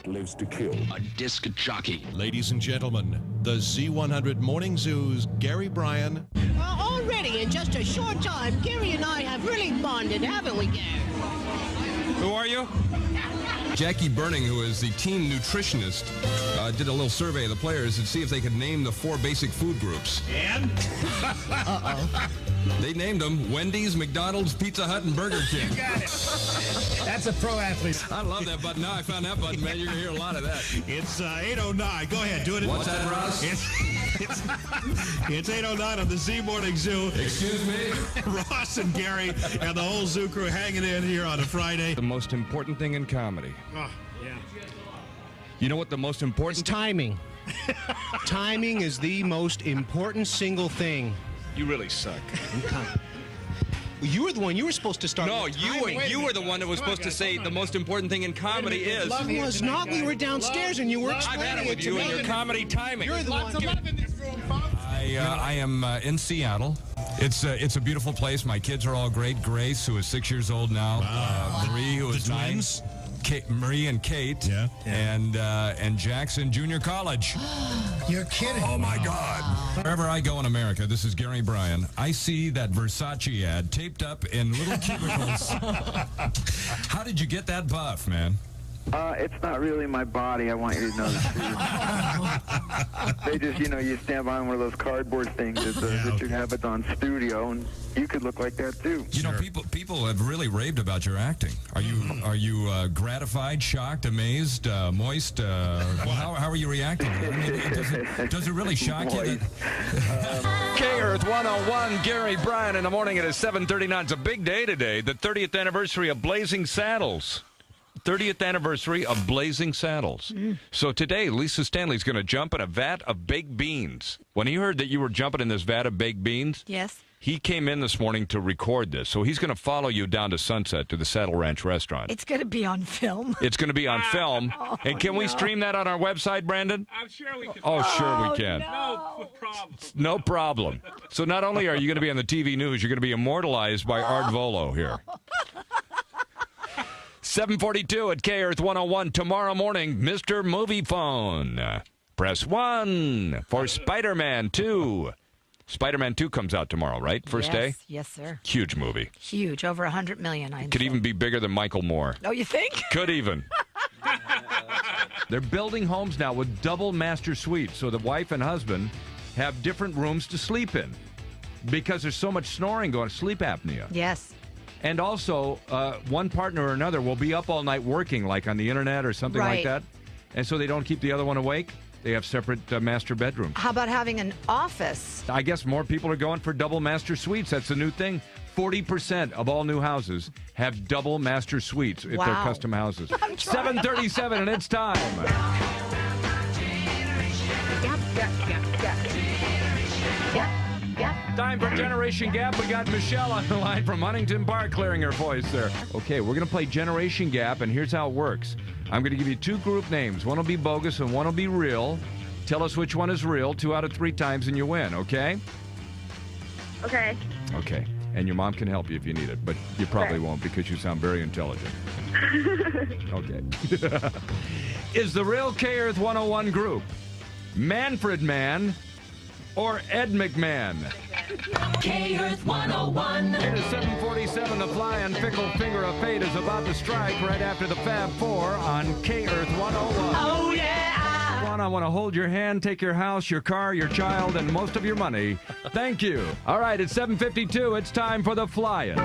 just lives to kill. A disc jockey. Ladies and gentlemen, the Z100 Morning Zoo's Gary Bryan. Already in just a short time, Gary and I have really bonded, haven't we, Gary? Who are you? Jackie Burning, who is the team nutritionist, did a little survey of the players to see if they could name the 4 basic food groups. And? They named them Wendy's, McDonald's, Pizza Hut, and Burger King. You got it. That's a pro athlete. I love that button. Now I found that button, man. You're going to hear a lot of that. It's 8:09. Go ahead, do it. What's that, Ross? It's 8:09 on the Z Morning Zoo. Excuse me? Ross and Gary and the whole zoo crew hanging in here on a Friday. The most important thing in comedy. Oh, yeah. You know what the most important... It's timing. Timing is the most important single thing. You really suck. You were the one. You were supposed to start. No, you were the one that was supposed to say the most important thing in comedy is. It was not. We were downstairs and you were I've had explaining it with you and your comedy timing. You're the one. I am in Seattle. It's a beautiful place. My kids are all great. Grace, who is 6 years old now. Marie, who is 9. Marie and Kate. Yeah. And Jackson Junior College. You're kidding. Oh, my God. Wherever I go in America, this is Gary Bryan, I see that Versace ad taped up in little cubicles. How did you get that buff, man? It's not really my body. I want you to know the truth. They just, you stand behind one of those cardboard things at the Richard Avedon studio, and you could look like that too. You know, people have really raved about your acting. Are you gratified, shocked, amazed, moist? How are you reacting? I mean, does it really shock you? K-Earth 101, Gary Bryan in the morning. It is 7:39. It's a big day today, the 30th anniversary of Blazing Saddles. 30th anniversary of Blazing Saddles. So today, Lisa Stanley's going to jump in a vat of baked beans. When he heard that you were jumping in this vat of baked beans, yes, he came in this morning to record this. So he's going to follow you down to Sunset to the Saddle Ranch restaurant. it's going to be on film. It's going to be on film. And can we stream that on our website, Brandon? I'm sure we can. Oh, sure we can. No problem. No problem. So not only are you going to be on the TV news, you're going to be immortalized by Art Volo here. 7:42 at K-Earth 101. Tomorrow morning, Mr. Movie Phone. Press 1 for Spider-Man 2. Spider-Man 2 comes out tomorrow, right? First day? Yes, sir. Huge movie. Huge. Over 100 million. Could even be bigger than Michael Moore. Oh, you think? Could even. They're building homes now with double master suites, so the wife and husband have different rooms to sleep in because there's so much snoring going, sleep apnea. Yes. And also, one partner or another will be up all night working, like on the internet or something like that. And so they don't keep the other one awake. They have separate master bedrooms. How about having an office? I guess more people are going for double master suites. That's the new thing. 40% of all new houses have double master suites if they're custom houses. 7:37, and it's time. Time for Generation Gap. We got Michelle on the line from Huntington Park clearing her voice there. Okay, we're going to play Generation Gap, and here's how it works. I'm going to give you 2 group names. One will be bogus and one will be real. Tell us which one is real 2 out of 3 times and you win, okay? Okay. Okay. And your mom can help you if you need it, but you probably won't because you sound very intelligent. Okay. Is the real K-Earth 101 group Manfred Mann or Ed McMahon? K-Earth 101. It is 7:47. The flying fickle finger of fate is about to strike right after the Fab Four on K-Earth 101. Oh, yeah. I want to hold your hand, take your house, your car, your child, and most of your money. Thank you. All right, it's 7:52. It's time for the flying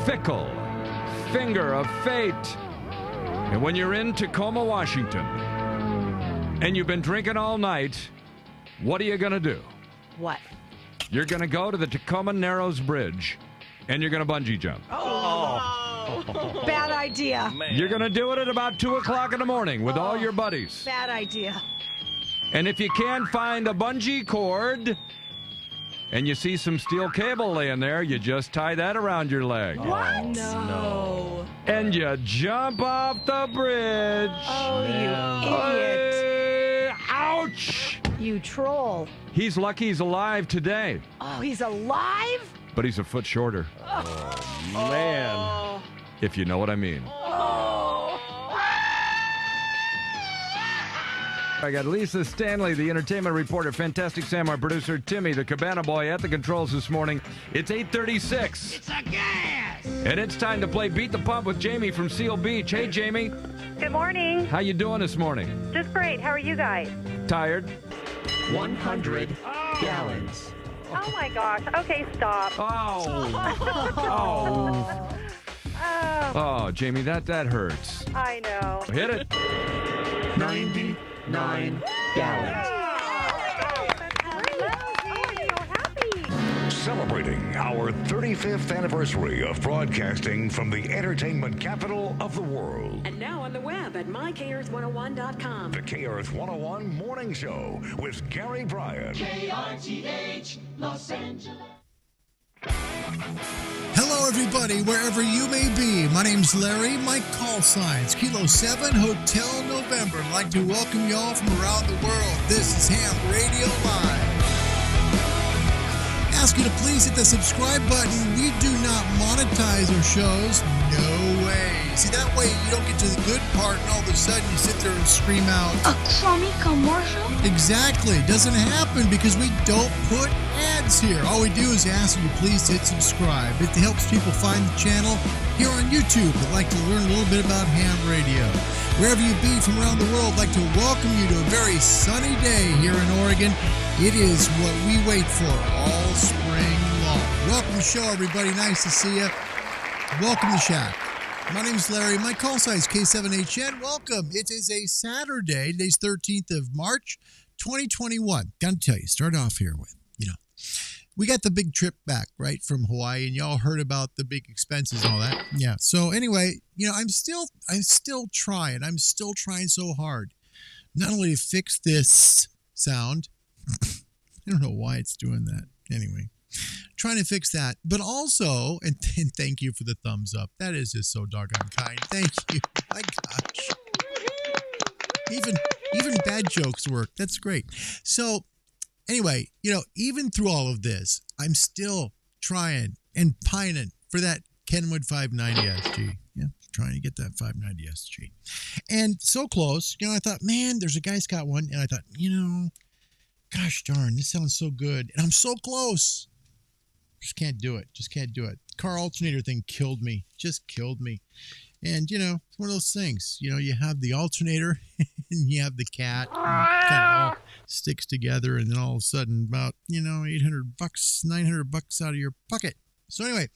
fickle finger of fate. And when you're in Tacoma, Washington, and you've been drinking all night, what are you going to do? What? You're going to go to the Tacoma Narrows Bridge, and you're going to bungee jump. Oh. Bad idea. You're going to do it at about 2 o'clock in the morning with all your buddies. Bad idea. And if you can't find a bungee cord and you see some steel cable laying there, you just tie that around your leg. What? No. And you jump off the bridge. Oh, you idiot. Ouch. You troll. He's lucky he's alive today. Oh, he's alive? But he's a foot shorter. Oh, man. If you know what I mean. Oh. I got Lisa Stanley, the entertainment reporter, Fantastic Sam, our producer, Timmy, the Cabana Boy, at the controls this morning. It's 8:36. It's a gas! And it's time to play Beat the Pump with Jamie from Seal Beach. Hey, Jamie. Good morning. How you doing this morning? Just great. How are you guys? Tired? 100 gallons. Oh, my gosh. Okay, stop. Oh, Jamie, that hurts. I know. Hit it. 99 gallons. Celebrating our 35th anniversary of broadcasting from the entertainment capital of the world. And now on the web at mykearth101.com. The K-Earth 101 Morning Show with Gary Bryan. KRTH, Los Angeles. Hello, everybody, wherever you may be. My name's Larry. My call sign's Kilo 7 Hotel November. I'd like to welcome you all from around the world. This is Ham Radio Live. Ask you to please hit the subscribe button. We do not monetize our shows. No way. See, that way you don't get to the good part and all of a sudden you sit there and scream out, a crummy commercial? Exactly. Doesn't happen because we don't put ads here. All we do is ask you to please hit subscribe. It helps people find the channel here on YouTube that like to learn a little bit about ham radio. Wherever you be from around the world, I'd like to welcome you to a very sunny day here in Oregon. It is what we wait for all spring long. Welcome to the show, everybody. Nice to see you. Welcome to Shack. My name's Larry. My call sign is K7HN. Welcome. It is a Saturday. Today's 13th of March, 2021. Got to tell you, start off here with, we got the big trip back, right, from Hawaii, and y'all heard about the big expenses and all that. Yeah. So anyway, I'm still trying. I'm still trying so hard. Not only to fix this sound, I don't know why it's doing that. Anyway, trying to fix that, but also, and thank you for the thumbs up. That is just so doggone kind. Thank you. My gosh. Even bad jokes work. That's great. So anyway, even through all of this, I'm still trying and pining for that Kenwood 590 SG. Yeah, trying to get that 590 SG. And so close, I thought, man, there's a guy's got one. And I thought, gosh darn, this sounds so good. And I'm so close. Just can't do it. Car alternator thing killed me. Just killed me. And, it's one of those things. You have the alternator and you have the cat. And it kind of all sticks together. And then all of a sudden, about, $800, $900 out of your pocket. So anyway,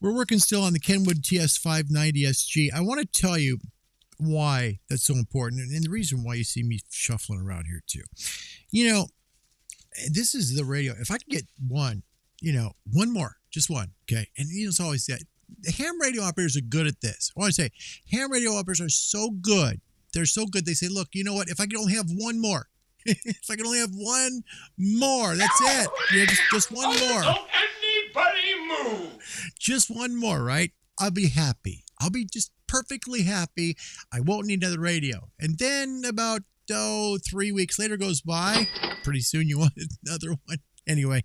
we're working still on the Kenwood TS590 SG. I want to tell you why that's so important. And the reason why you see me shuffling around here too. This is the radio. If I could get one more, just one. Okay. And it's always that. The ham radio operators are good at this. I want to say ham radio operators are so good. They're so good. They say, look, you know what? If I could only have one more, that's it. Just one more. Don't anybody move. Just one more, right? I'll be happy. I'll be just perfectly happy. I won't need another radio. And then about 3 weeks later goes by. Pretty soon you want another one. Anyway,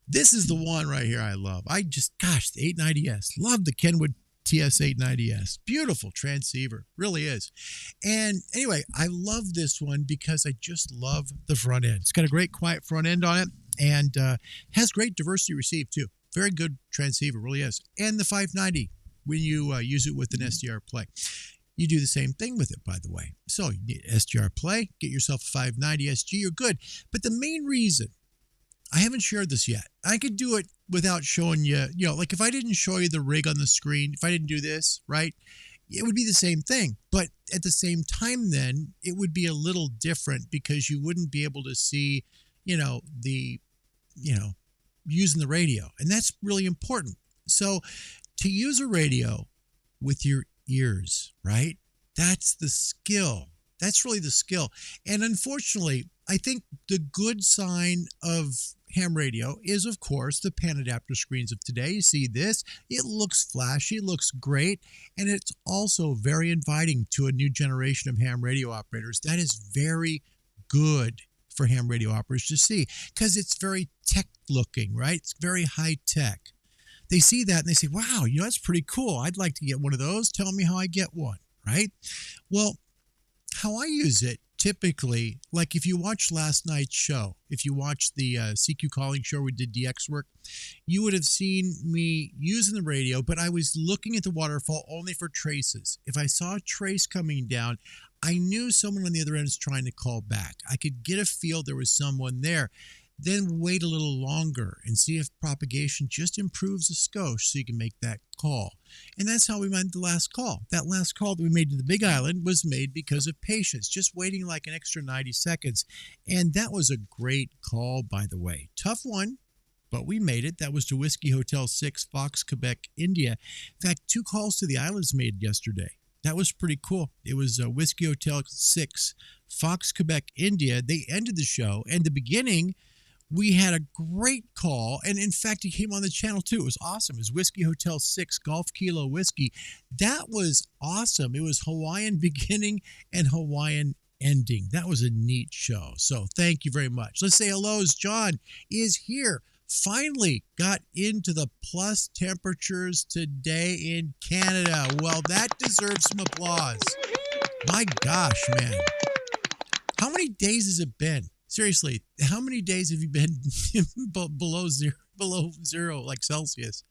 this is the one right here I love. The 890S. Love the Kenwood TS890S. Beautiful transceiver. Really is. And anyway, I love this one because I just love the front end. It's got a great quiet front end on it and has great diversity receive too. Very good transceiver. Really is. And the 590 when you use it with an SDR play. You do the same thing with it, by the way. So you need SDR play, get yourself a 590 SG, you're good. But the main reason, I haven't shared this yet. I could do it without showing you, like if I didn't show you the rig on the screen, if I didn't do this, right, it would be the same thing. But at the same time then, it would be a little different because you wouldn't be able to see, using the radio. And that's really important. So to use a radio with your ears, right? That's the skill. That's really the skill. And unfortunately, I think the good sign of ham radio is, of course, the pan adapter screens of today. You see this. It looks flashy. It looks great. And it's also very inviting to a new generation of ham radio operators. That is very good for ham radio operators to see because it's very tech looking, right? It's very high tech. They see that and they say, wow, that's pretty cool. I'd like to get one of those. Tell me how I get one, right? Well, how I use it typically, like if you watched last night's show, if you watched the CQ calling show, we did DX work, you would have seen me using the radio, but I was looking at the waterfall only for traces. If I saw a trace coming down, I knew someone on the other end was trying to call back. I could get a feel there was someone there. Then wait a little longer and see if propagation just improves a skosh so you can make that call. And that's how we made the last call. That last call that we made to the Big Island was made because of patience, just waiting like an extra 90 seconds. And that was a great call, by the way. Tough one, but we made it. That was to Whiskey Hotel 6, Fox, Quebec, India. In fact, 2 calls to the islands made yesterday. That was pretty cool. It was Whiskey Hotel 6, Fox, Quebec, India. They ended the show. And the beginning, we had a great call, and in fact, he came on the channel too. It was awesome. It was Whiskey Hotel 6, Golf Kilo Whiskey. That was awesome. It was Hawaiian beginning and Hawaiian ending. That was a neat show. So thank you very much. Let's say hello as John is here. Finally got into the plus temperatures today in Canada. Well, that deserves some applause. My gosh, man. How many days has it been? Seriously, how many days have you been below zero, like Celsius?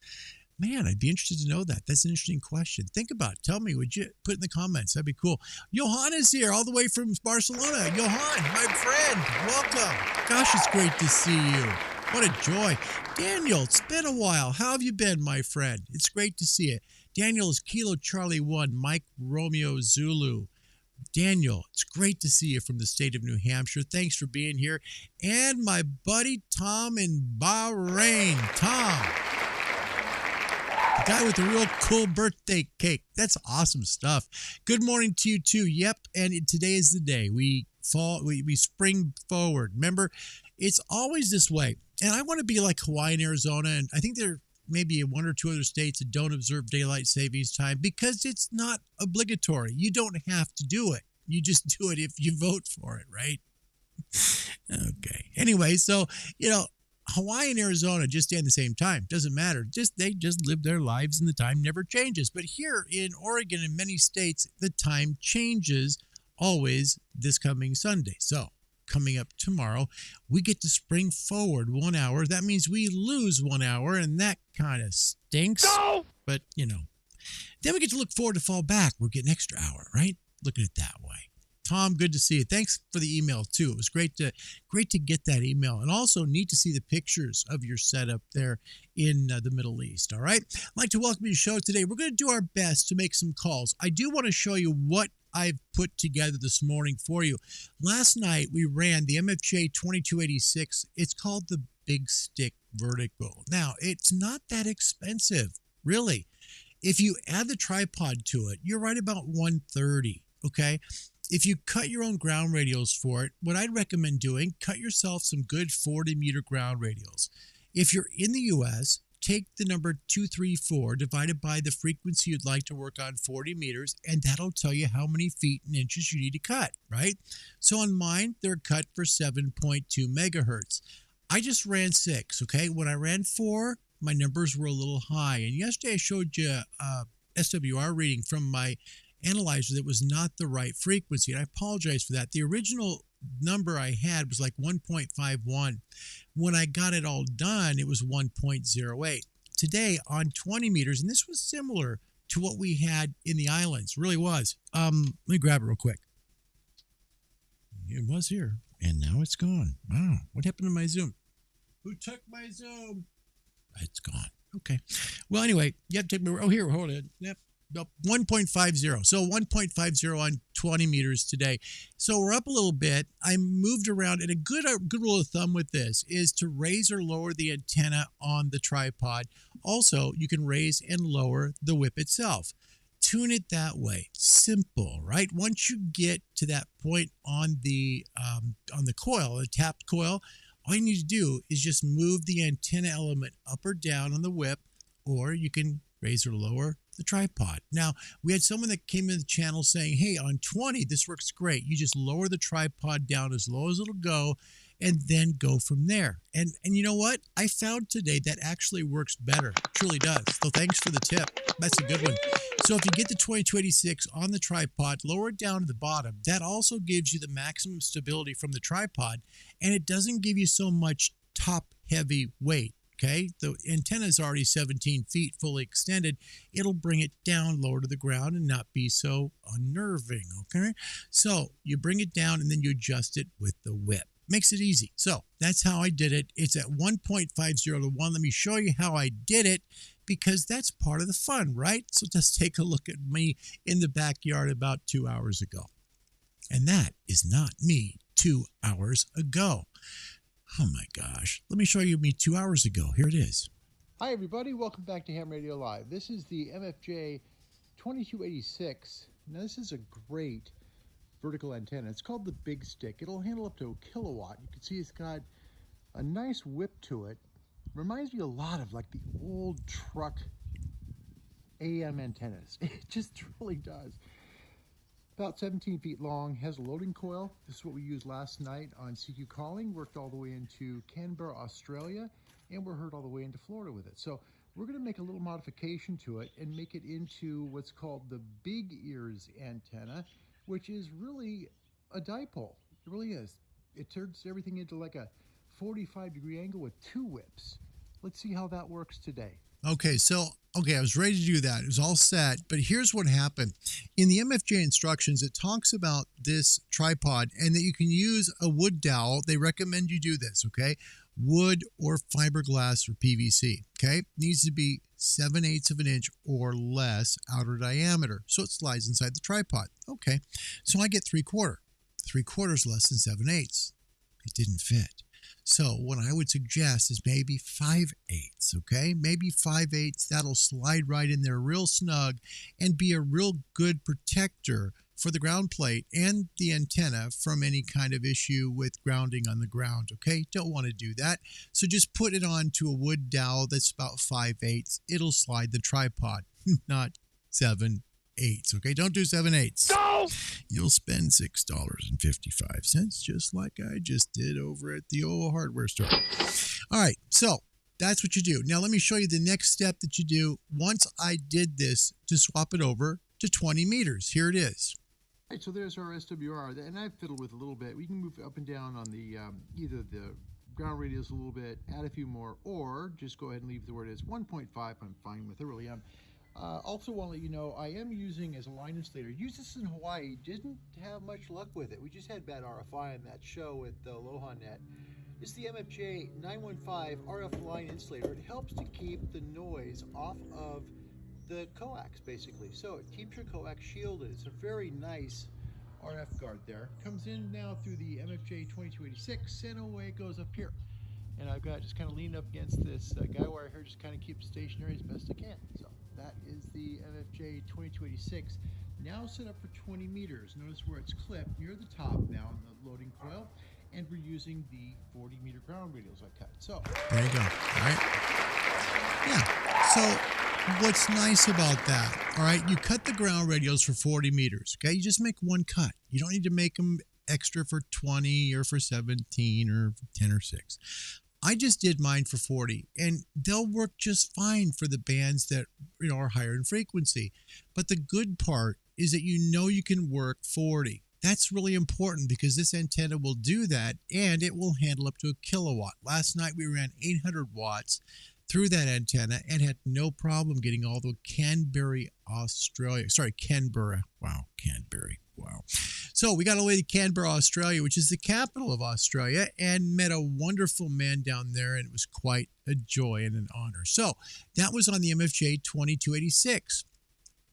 Man, I'd be interested to know that. That's an interesting question. Think about it. Tell me, would you put in the comments? That'd be cool. Johan is here all the way from Barcelona. Johan, my friend, welcome. Gosh, it's great to see you. What a joy. Daniel, it's been a while. How have you been, my friend? It's great to see you. Daniel is Kilo Charlie 1, Mike Romeo Zulu. Daniel, it's great to see you from the state of New Hampshire. Thanks for being here. And my buddy Tom in Bahrain. Tom, the guy with the real cool birthday cake. That's awesome stuff. Good morning to you too. Yep, and today is the day. We spring forward. Remember, it's always this way. And I want to be like Hawaii and Arizona, and I think there maybe 1 or 2 other states that don't observe daylight savings time because it's not obligatory. You don't have to do it. You just do it if you vote for it, right? Okay. Anyway, so, Hawaii and Arizona just stay in the same time. Doesn't matter. They just live their lives and the time never changes. But here in Oregon and many states, the time changes always this coming Sunday. So coming up tomorrow, we get to spring forward 1 hour. That means we lose 1 hour, and that kind of stinks. No! But, then we get to look forward to fall back. We're getting an extra hour, right? Look at it that way. Tom, good to see you. Thanks for the email, too. It was great to get that email. And also neat to see the pictures of your setup there in the Middle East, all right? I'd like to welcome you to the show today. We're going to do our best to make some calls. I do want to show you what I've put together this morning for you. Last night, we ran the MFJ 2286. It's called the Big Stick Vertical. Now, it's not that expensive, really. If you add the tripod to it, you're right about $130, okay? If you cut your own ground radials for it, what I'd recommend doing, cut yourself some good 40-meter ground radials. If you're in the U.S., take the number 234 divided by the frequency you'd like to work on, 40 meters, and that'll tell you how many feet and inches you need to cut, right? So on mine, they're cut for 7.2 megahertz. I just ran 6, okay? When I ran 4, my numbers were a little high. And yesterday I showed you a SWR reading from my analyzer that was not the right frequency, and I apologize for that. The original number I had was like 1.51. When I got it all done, it was 1.08. Today on 20 meters, and this was similar to what we had in the islands, really was. Let me grab it real quick. It was here, and now it's gone. Wow, what happened to my Zoom? Who took my Zoom? It's gone. Okay. Well, anyway, you have to take me. Oh, here, hold it. Yep. 1.50. So 1.50 on 20 meters today. So we're up a little bit. I moved around, and a good rule of thumb with this is to raise or lower the antenna on the tripod. Also, you can raise and lower the whip itself. Tune it that way. Simple, right? Once you get to that point on the coil, the tapped coil, all you need to do is just move the antenna element up or down on the whip, or you can raise or lower the tripod. Now, we had someone that came in the channel saying, hey, on 20, this works great. You just lower the tripod down as low as it'll go and then go from there. And you know what? I found today that actually works better. It truly does. So thanks for the tip. That's a good one. So if you get the 2286 on the tripod, lower it down to the bottom. That also gives you the maximum stability from the tripod, and it doesn't give you so much top-heavy weight. Okay, the antenna is already 17 feet fully extended. It'll bring it down lower to the ground and not be so unnerving. Okay, so you bring it down and then you adjust it with the whip. Makes it easy. So that's how I did it. It's at 1.50 to 1. Let me show you how I did it, because that's part of the fun, right? So just take a look at me in the backyard about 2 hours ago. And that is not me 2 hours ago. Oh my gosh. Let me show you me 2 hours ago. Here it is. Hi everybody, welcome back to Ham Radio Live. This is the MFJ 2286. Now this is a great vertical antenna. It's called the Big Stick. It'll handle up to a kilowatt. You can see it's got a nice whip to it. Reminds me a lot of like the old truck AM antennas. It just really does. About 17 feet long, has a loading coil. This is what we used last night on CQ Calling. Worked all the way into Canberra, Australia, and we're heard all the way into Florida with it. So we're going to make a little modification to it and make it into what's called the Big Ears antenna, which is really a dipole. It really is. It turns everything into like a 45-degree angle with two whips. Let's see how that works today. Okay, I was ready to do that. It was all set, but here's what happened. In the MFJ instructions, it talks about this tripod and that you can use a wood dowel. They recommend you do this, okay? Wood or fiberglass or PVC, okay? Needs to be 7/8 of an inch or less outer diameter, so it slides inside the tripod. Okay, so I get 3/4. 3/4 less than 7/8. It didn't fit. So what I would suggest is maybe 5/8, okay? Maybe 5/8. That'll slide right in there real snug and be a real good protector for the ground plate and the antenna from any kind of issue with grounding on the ground, okay? Don't want to do that. So just put it onto a wood dowel that's about 5/8. It'll slide the tripod, not 7/8, okay? Don't do 7/8. No! You'll spend $6.55, just like I just did over at the old hardware store. All right, so that's what you do. Now let me show you the next step that you do once I did this to swap it over to 20 meters. Here it is. All right, so there's our SWR, and I've fiddled with a little bit. We can move up and down on the either the ground radius a little bit, add a few more, or just go ahead and leave the word as 1.5. I'm fine with it, really am. Also want to let you know, I am using as a line insulator. Used this in Hawaii, didn't have much luck with it. We just had bad RFI on that show with the Aloha Net. It's the MFJ 915 RF line insulator. It helps to keep the noise off of the coax, basically. So it keeps your coax shielded. It's a very nice RF guard there. Comes in now through the MFJ 2286, and away it goes up here. And I've got just kind of leaned up against this guy wire here, just kind of keep it stationary as best I can. So that is the MFJ 2286. Now set up for 20 meters. Notice where it's clipped near the top now on the loading coil. And we're using the 40-meter ground radials I cut. So there you go. All right. Yeah. So what's nice about that, all right, you cut the ground radials for 40 meters, okay? You just make one cut. You don't need to make them extra for 20 or for 17 or for 10 or 6. I just did mine for 40, and they'll work just fine for the bands that are higher in frequency. But the good part is that you can work 40. That's really important because this antenna will do that, and it will handle up to a kilowatt. Last night we ran 800 watts through that antenna and had no problem getting all the Canberra, wow, Canberra. Wow. So we got all the way to Canberra, Australia, which is the capital of Australia, and met a wonderful man down there, and it was quite a joy and an honor. So that was on the MFJ 2286.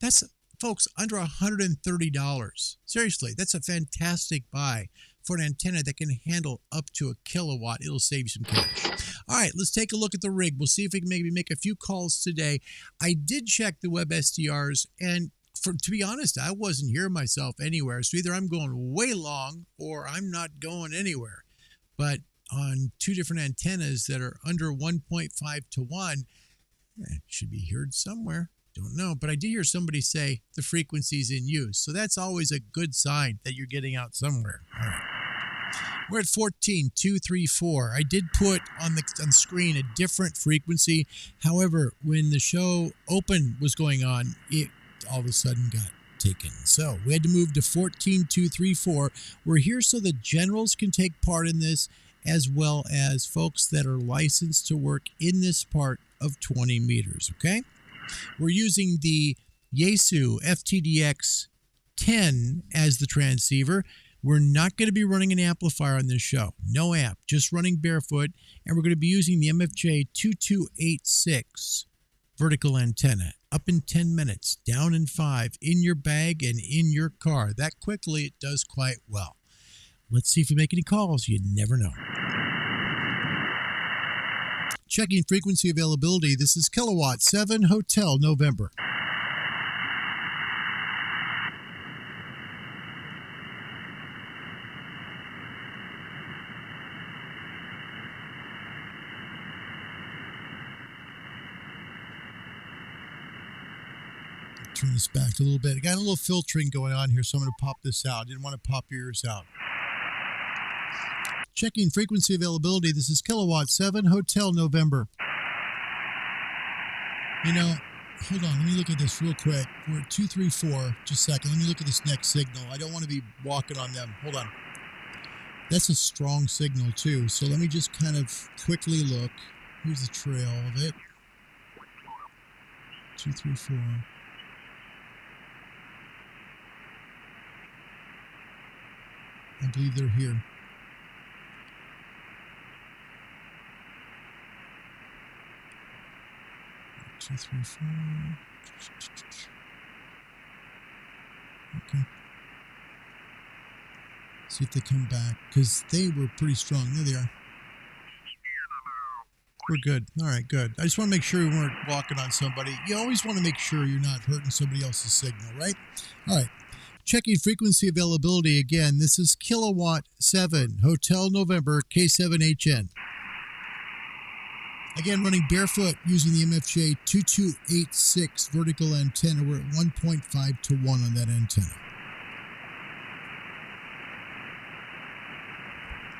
That's, folks, under $130. Seriously, that's a fantastic buy for an antenna that can handle up to a kilowatt. It'll save you some cash. All right, let's take a look at the rig. We'll see if we can maybe make a few calls today. I did check the web SDRs, and to be honest, I wasn't hearing myself anywhere. So either I'm going way long or I'm not going anywhere. But on two different antennas that are under 1.5 to 1, it should be heard somewhere. Don't know. But I did hear somebody say the frequency's in use. So that's always a good sign that you're getting out somewhere. All right. We're at 14,234. I did put on the screen a different frequency. However, when the show open was going on, all of a sudden got taken. So we had to move to 14234. We're here so the generals can take part in this, as well as folks that are licensed to work in this part of 20 meters, okay? We're using the Yaesu FTDX 10 as the transceiver. We're not going to be running an amplifier on this show. No amp, just running barefoot. And we're going to be using the MFJ 2286 vertical antenna. Up in 10 minutes, down in 5, in your bag and in your car. That quickly, it does quite well. Let's see if we make any calls. You never know. Checking frequency availability. This is Kilowatt 7 Hotel November. Turn this back a little bit. I got a little filtering going on here, so I'm going to pop this out. Didn't want to pop yours out. Checking frequency availability. This is Kilowatt 7 Hotel November. You know, hold on. Let me look at this real quick. We're at 234. Just a second. Let me look at this next signal. I don't want to be walking on them. Hold on. That's a strong signal, too. So let me just kind of quickly look. Here's the trail of it. 234. I believe they're here. Two, three, four. Okay. See if they come back, because they were pretty strong. There they are. We're good. All right, good. I just want to make sure we weren't walking on somebody. You always want to make sure you're not hurting somebody else's signal, right? All right. Checking frequency availability again. This is Kilowatt 7 Hotel November K7HN. Again, running barefoot using the MFJ 2286 vertical antenna. We're at 1.5 to 1 on that antenna.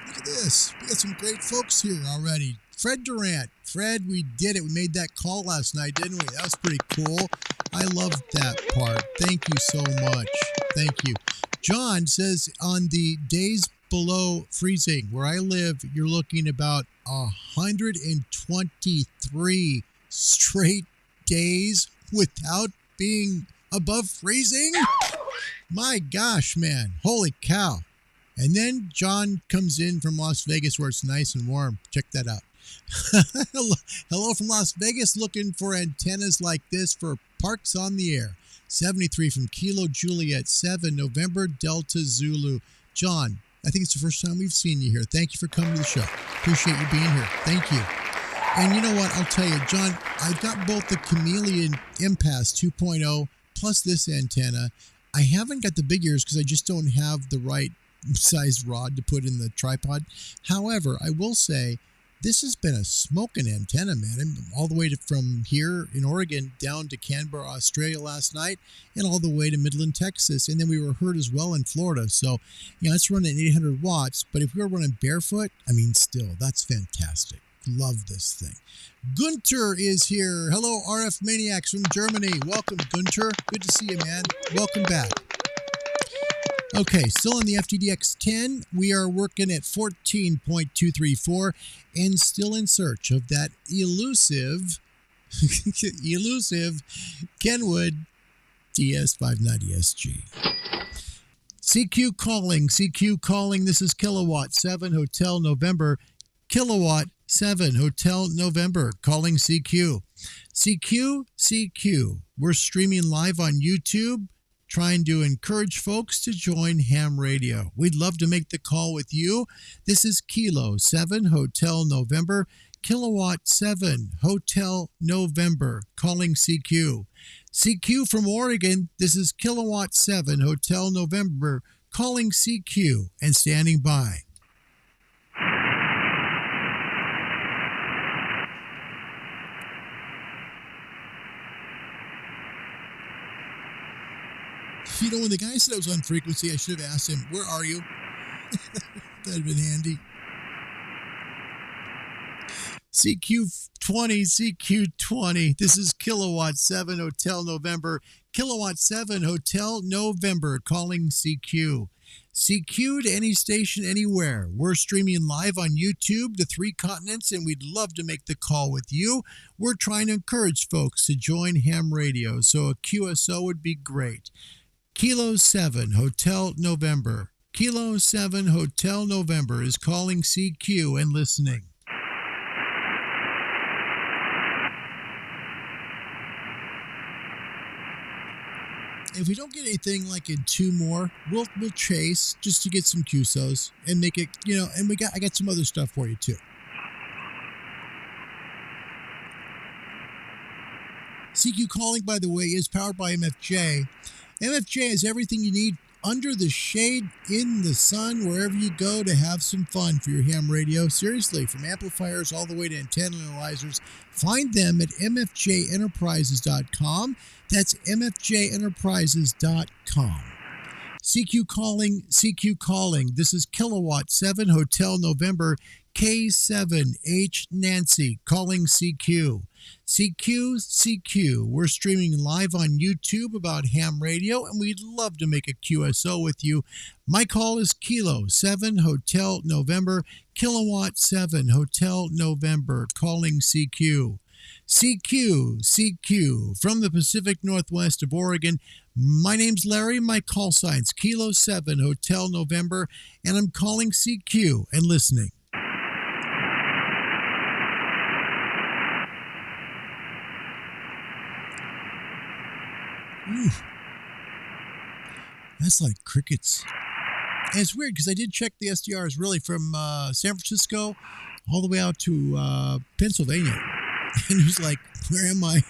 Look at this. We got some great folks here already. Fred Durant. Fred, we did it. We made that call last night, didn't we? That was pretty cool. I loved that part. Thank you so much. Thank you. John says on the days below freezing, where I live, you're looking about 123 straight days without being above freezing. My gosh, man. Holy cow. And then John comes in from Las Vegas where it's nice and warm. Check that out. Hello from Las Vegas, looking for antennas like this for Parks on the Air. 73 from Kilo Juliet 7 November Delta Zulu. John, I think it's the first time we've seen you here. Thank you for coming to the show. Appreciate you being here. Thank you. And you know what? I'll tell you, John, I've got both the Chameleon Impasse 2.0 plus this antenna. I haven't got the big ears because I just don't have the right size rod to put in the tripod. However, I will say this has been a smoking antenna, man. I'm all the way from here in Oregon down to Canberra, Australia last night, and all the way to Midland, Texas. And then we were heard as well in Florida. So, you know, it's running 800 watts. But if we were running barefoot, I mean, still, that's fantastic. Love this thing. Gunter is here. Hello, RF Maniacs from Germany. Welcome, Gunter. Good to see you, man. Welcome back. Okay, still on the FTDX 10, we are working at 14.234 and still in search of that elusive Kenwood DS590SG. CQ calling. This is Kilowatt 7 Hotel November. Kilowatt 7 Hotel November calling CQ. CQ. We're streaming live on YouTube, trying to encourage folks to join ham radio. We'd love to make the call with you. This is Kilo 7 Hotel November, Kilowatt 7 Hotel November, calling CQ. CQ from Oregon, this is Kilowatt 7 Hotel November, calling CQ and standing by. You know, when the guy said I was on frequency, I should have asked him, where are you? That'd been handy. CQ20. This is Kilowatt 7 Hotel November. Kilowatt 7 Hotel November calling CQ. CQ to any station anywhere. We're streaming live on YouTube to 3 continents, and we'd love to make the call with you. We're trying to encourage folks to join ham radio, so a QSO would be great. Kilo 7 Hotel November. Kilo 7 Hotel November is calling CQ and listening. If we don't get anything like in 2 more, we'll chase just to get some QSOs and make it, and I got some other stuff for you too. CQ calling, by the way, is powered by MFJ. MFJ is everything you need under the shade, in the sun, wherever you go to have some fun for your ham radio. Seriously, from amplifiers all the way to antenna analyzers, find them at mfjenterprises.com. That's mfjenterprises.com. CQ calling. This is Kilowatt 7 Hotel November, K7H Nancy calling CQ. CQ. We're streaming live on YouTube about ham radio, and we'd love to make a QSO with you. My call is Kilo 7 Hotel November, Kilowatt 7 Hotel November calling CQ. CQ from the Pacific Northwest of Oregon. My name's Larry. My call sign's Kilo 7 Hotel November, and I'm calling CQ and listening. Ooh. That's like crickets. And it's weird because I did check the SDRs really from San Francisco all the way out to Pennsylvania. And he's like, where am I?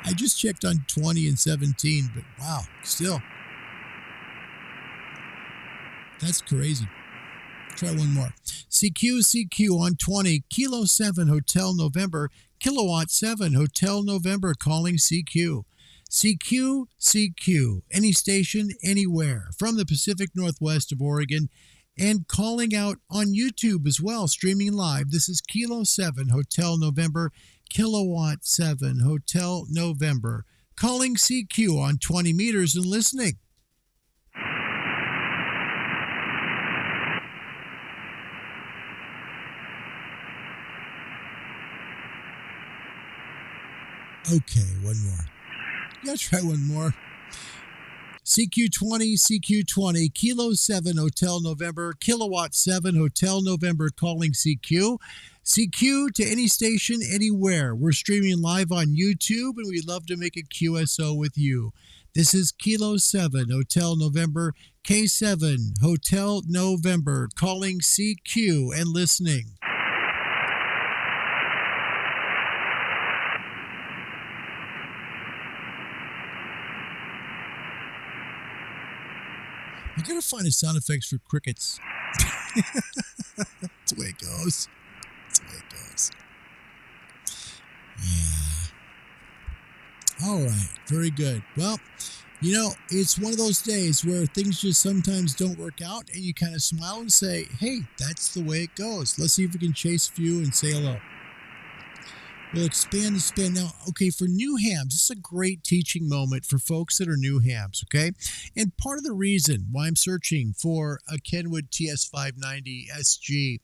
I just checked on 20 and 17, but wow, still. That's crazy. Try one more. CQ on 20, Kilo 7 Hotel November, Kilowatt 7 Hotel November calling CQ. CQ, any station, anywhere, from the Pacific Northwest of Oregon, and calling out on YouTube as well, streaming live. This is Kilo 7 Hotel November, Kilowatt 7 Hotel November, calling CQ on 20 meters and listening. Okay, one more. Let's try one more. CQ20, Kilo 7 Hotel November, Kilowatt 7 Hotel November calling CQ. CQ to any station, anywhere. We're streaming live on YouTube, and we'd love to make a QSO with you. This is Kilo 7 Hotel November, K7 Hotel November calling CQ and listening. I gotta find a sound effects for crickets. That's the way it goes. Yeah. All right. Very good. Well, it's one of those days where things just sometimes don't work out, and you kind of smile and say, hey, that's the way it goes. Let's see if we can chase a few and say hello. We'll expand. Now, okay, for new hams, this is a great teaching moment for folks that are new hams, okay? And part of the reason why I'm searching for a Kenwood TS590 SG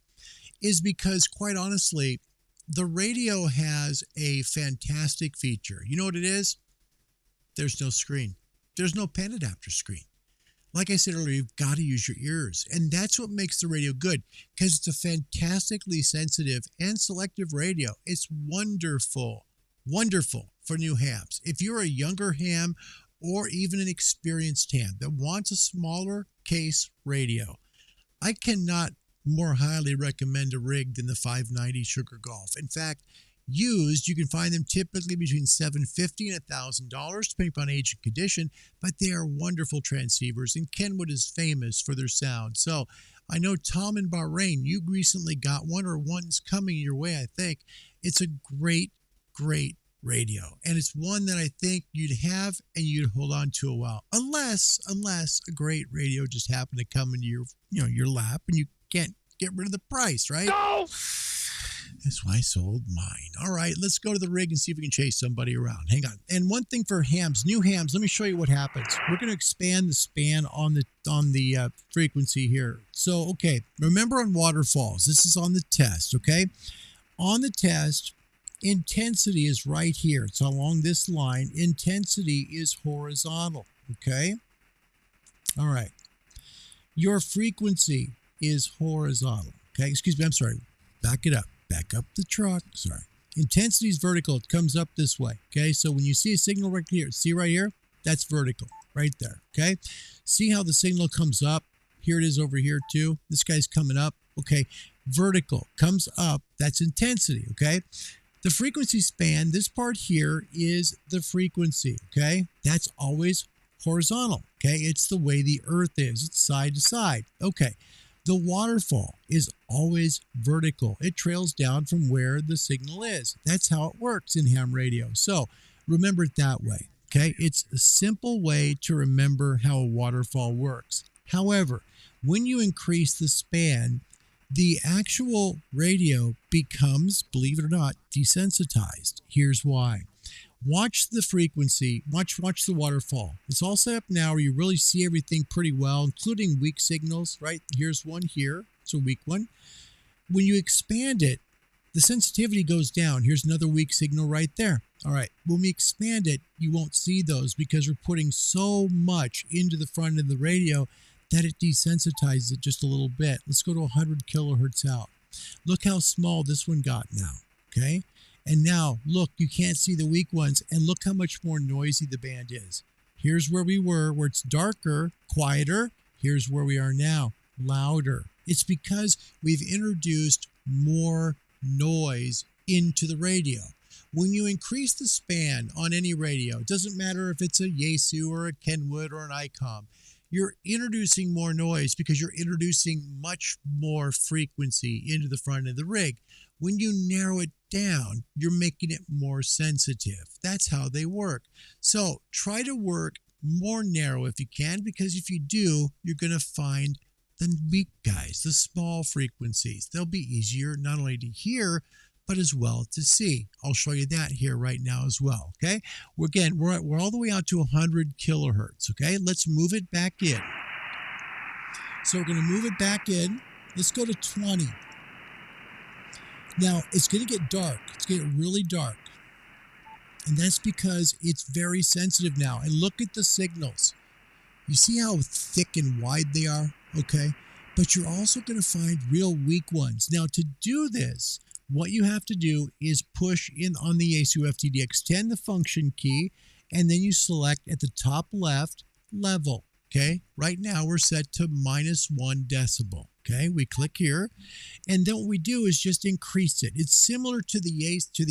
is because, quite honestly, the radio has a fantastic feature. You know what it is? There's no screen. There's no pen adapter screen. Like I said earlier, you've got to use your ears. And that's what makes the radio good, because it's a fantastically sensitive and selective radio. It's wonderful for new hams. If you're a younger ham or even an experienced ham that wants a smaller case radio, I cannot more highly recommend a rig than the 590 Sugar Golf. In fact, used, you can find them typically between $750 and $1,000, depending upon age and condition, but they are wonderful transceivers, and Kenwood is famous for their sound. So I know Tom in Bahrain, you recently got one, or one's coming your way, I think. It's a great radio, and it's one that I think you'd have and you'd hold on to a while, unless a great radio just happened to come into your lap and you can't get rid of the price, right? No! That's why I sold mine. All right, let's go to the rig and see if we can chase somebody around. Hang on. And one thing for hams, new hams, let me show you what happens. We're going to expand the span on the frequency here. So, okay, remember on waterfalls, this is on the test, okay? On the test, intensity is right here. It's along this line. Intensity is horizontal, okay? All right. Your frequency is horizontal, okay? Excuse me, I'm sorry. Back it up. Back up the truck. Sorry. Intensity is vertical. It comes up this way, okay? So when you see a signal right here, see right here? That's vertical, right there, okay? See how the signal comes up? Here it is over here too. This guy's coming up, okay? Vertical comes up. That's intensity, okay? The frequency span, this part here is the frequency, okay? That's always horizontal, okay? It's the way the earth is. It's side to side, okay? The waterfall is always vertical. It trails down from where the signal is. That's how it works in ham radio. So remember it that way, okay? It's a simple way to remember how a waterfall works. However, when you increase the span, the actual radio becomes, believe it or not, desensitized. Here's why. Watch the frequency, watch the waterfall. It's all set up now where you really see everything pretty well, including weak signals, right? Here's one here. It's a weak one. When you expand it, the sensitivity goes down. Here's another weak signal right there. All right, when we expand it, you won't see those because we're putting so much into the front of the radio that it desensitizes it just a little bit. Let's go to 100 kilohertz out. Look how small this one got now, okay? And now, look, you can't see the weak ones, and look how much more noisy the band is. Here's where we were, where it's darker, quieter. Here's where we are now, louder. It's because we've introduced more noise into the radio. When you increase the span on any radio, it doesn't matter if it's a Yaesu or a Kenwood or an ICOM, you're introducing more noise because you're introducing much more frequency into the front of the rig. When you narrow it down, you're making it more sensitive. That's how they work. So try to work more narrow if you can, because if you do, you're going to find the weak guys, the small frequencies. They'll be easier not only to hear, but as well to see. I'll show you that here right now as well, okay? We're all the way out to 100 kilohertz, okay? Let's move it back in. So we're going to move it back in. Let's go to 20. Now, it's going to get dark. It's going to get really dark. And that's because it's very sensitive now. And look at the signals. You see how thick and wide they are? Okay. But you're also going to find real weak ones. Now, to do this, what you have to do is push in on the Yaesu FTDX 10, the function key, and then you select at the top left, level. Okay. Right now, we're set to -1 decibel. Okay, we click here, and then what we do is just increase it. It's similar to the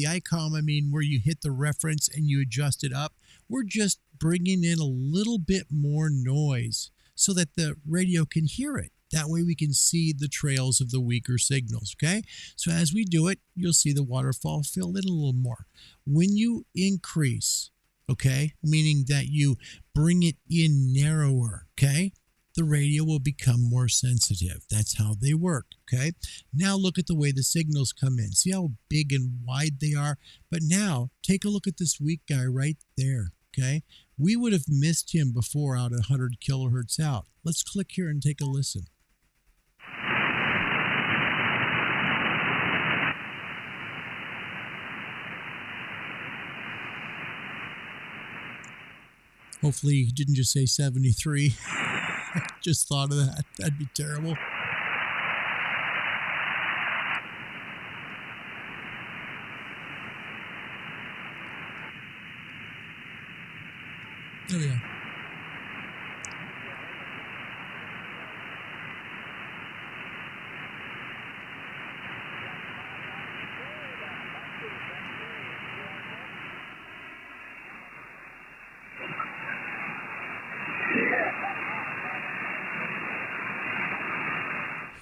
ICOM, where you hit the reference and you adjust it up. We're just bringing in a little bit more noise so that the radio can hear it. That way we can see the trails of the weaker signals, okay? So as we do it, you'll see the waterfall fill in a little more. When you increase, okay, meaning that you bring it in narrower, okay, the radio will become more sensitive. That's how they work, okay? Now look at the way the signals come in. See how big and wide they are? But now take a look at this weak guy right there, okay? We would have missed him before out at 100 kilohertz out. Let's click here and take a listen. Hopefully he didn't just say 73. Just thought of that. That'd be terrible. There we go.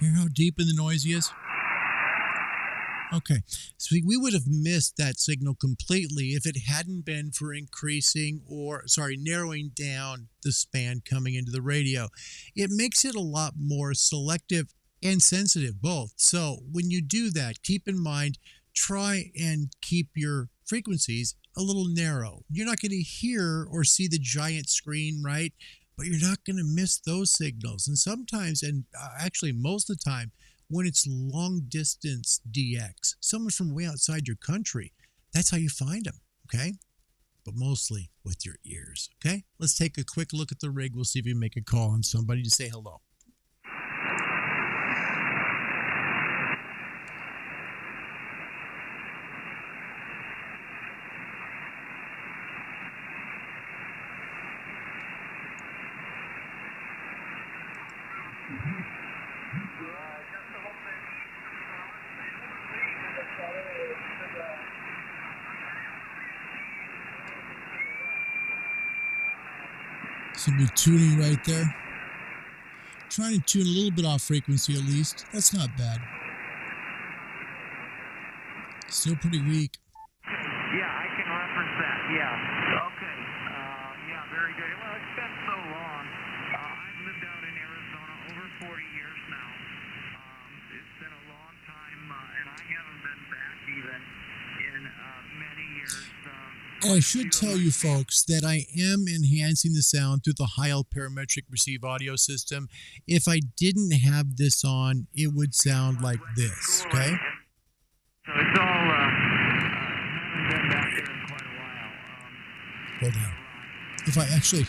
Hear how deep in the noise he is? Okay, so we would have missed that signal completely if it hadn't been for narrowing down the span coming into the radio. It makes it a lot more selective and sensitive, both. So when you do that, keep in mind, try and keep your frequencies a little narrow. You're not going to hear or see the giant screen, right? But you're not going to miss those signals. And sometimes, and actually most of the time, when it's long distance DX, someone from way outside your country, that's how you find them, okay? But mostly with your ears, okay? Let's take a quick look at the rig. We'll see if we can make a call on somebody to say hello. So be tuning right there. Trying to tune a little bit off frequency at least. That's not bad. Still pretty weak. Yeah, I can reference that. Yeah. Okay. Yeah, very good. Well, it's been so long. I've lived out in Arizona over 40 years now. It's been a long time, and I haven't been back even in many years. I should tell you folks that I am enhancing the sound through the Heil parametric receive audio system. If I didn't have this on, it would sound like this, okay? So it's all, haven't been back there in quite a while. Hold on. If I actually,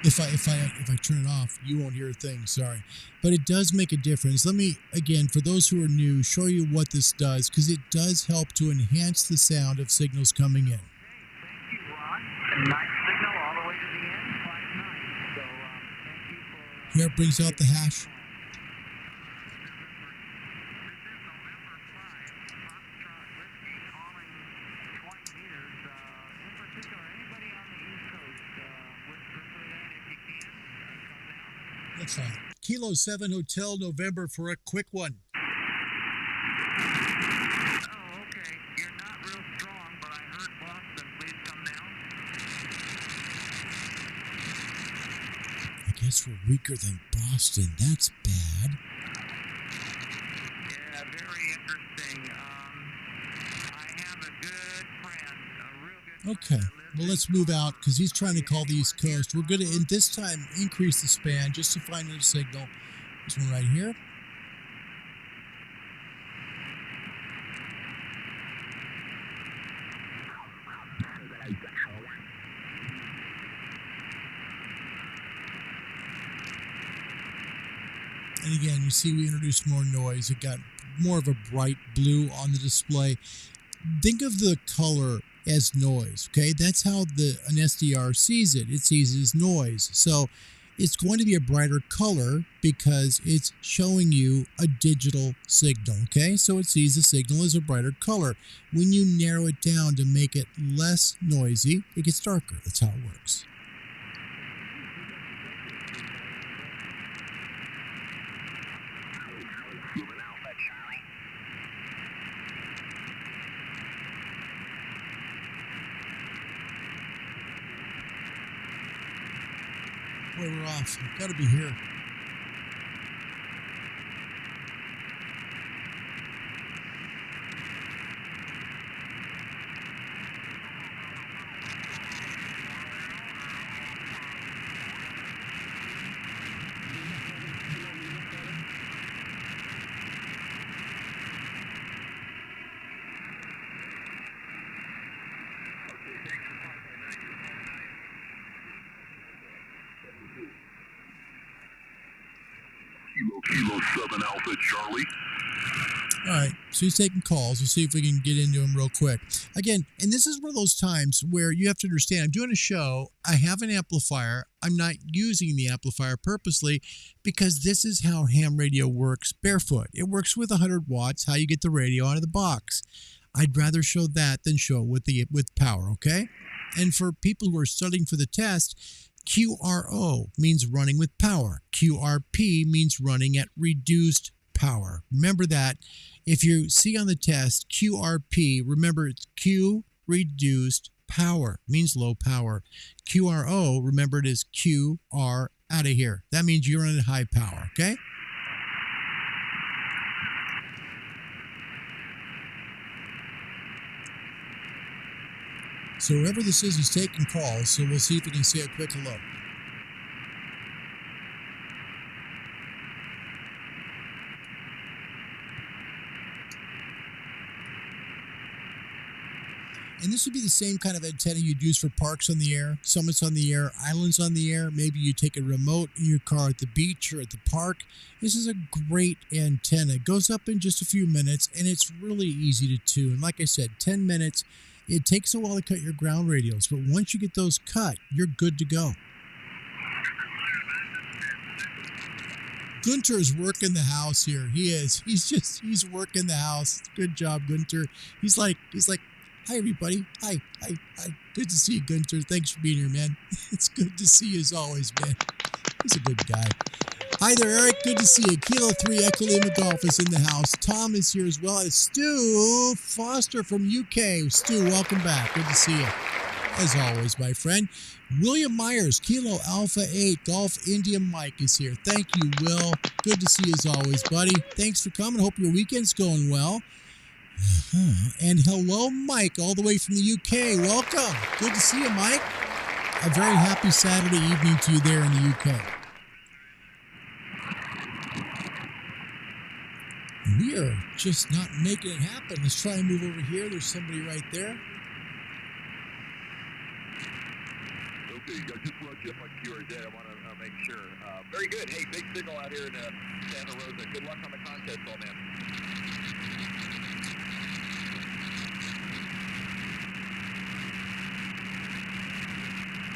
if I turn it off, you won't hear a thing, sorry. But it does make a difference. Let me, again, for those who are new, show you what this does, because it does help to enhance the sound of signals coming in. Nice signal all the way to the end, quite nice. So, thank you for... Here it brings out the hash. That's fine. Kilo 7 Hotel November for a quick one. I guess we're weaker than Boston. That's bad. Yeah, very interesting. I have a good friend, a real good Okay, well, let's move out because he's trying to call the East Coast. We're going to, in this time, increase the span just to find a signal. This one right here. And again, you see we introduced more noise. It got more of a bright blue on the display. Think of the color as noise, okay? That's how an SDR sees it. It sees it as noise. So it's going to be a brighter color because it's showing you a digital signal, okay? So it sees the signal as a brighter color. When you narrow it down to make it less noisy, it gets darker. That's how it works. Boy, we're off. We've got to be here. Kilo 7 Alpha Charlie. All right, so he's taking calls. We'll see if we can get into him real quick. Again, and this is one of those times where you have to understand, I'm doing a show, I have an amplifier, I'm not using the amplifier purposely because this is how ham radio works barefoot. It works with 100 watts, how you get the radio out of the box. I'd rather show that than show it with power, okay? And for people who are studying for the test, QRO means running with power. QRP means running at reduced power. Remember that. If you see on the test QRP, remember it's Q reduced power, means low power. QRO, remember it is QR out of here. That means you're running high power, okay? So whoever this is, he's taking calls, so we'll see if we can say a quick hello. And this would be the same kind of antenna you'd use for parks on the air, summits on the air, islands on the air. Maybe you take a remote in your car at the beach or at the park. This is a great antenna. It goes up in just a few minutes, and it's really easy to tune. Like I said, 10 minutes. It takes a while to cut your ground radios, but once you get those cut, you're good to go. Gunter is working the house here. He is. He's working the house. Good job, Gunter. He's like, hi, everybody. Hi. Good to see you, Gunter. Thanks for being here, man. It's good to see you as always, man. He's a good guy. Hi there, Eric. Good to see you. Kilo 3 Echo Lima Golf is in the house. Tom is here as well as Stu Foster from UK. Stu, welcome back. Good to see you. As always, my friend. William Myers, Kilo Alpha 8, Golf India Mike is here. Thank you, Will. Good to see you as always, buddy. Thanks for coming. Hope your weekend's going well. And hello, Mike, all the way from the UK. Welcome. Good to see you, Mike. A very happy Saturday evening to you there in the UK. We are just not making it happen. Let's try and move over here. There's somebody right there. Okay, I just want to check my QRZ. I want to make sure. Very good. Hey, big signal out here in Santa Rosa. Good luck on the contest, old man.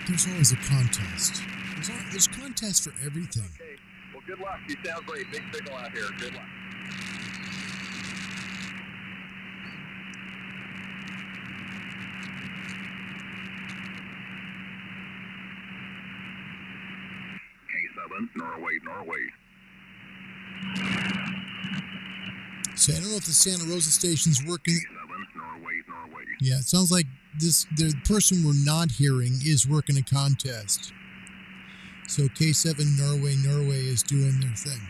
There's always a contest. There's contests for everything. Okay. Well, good luck. You sound great. Big signal out here. Good luck. K7, Norway. So I don't know if the Santa Rosa station's working. K7, Norway. Yeah, it sounds like the person we're not hearing is working a contest. So K7 Norway is doing their thing.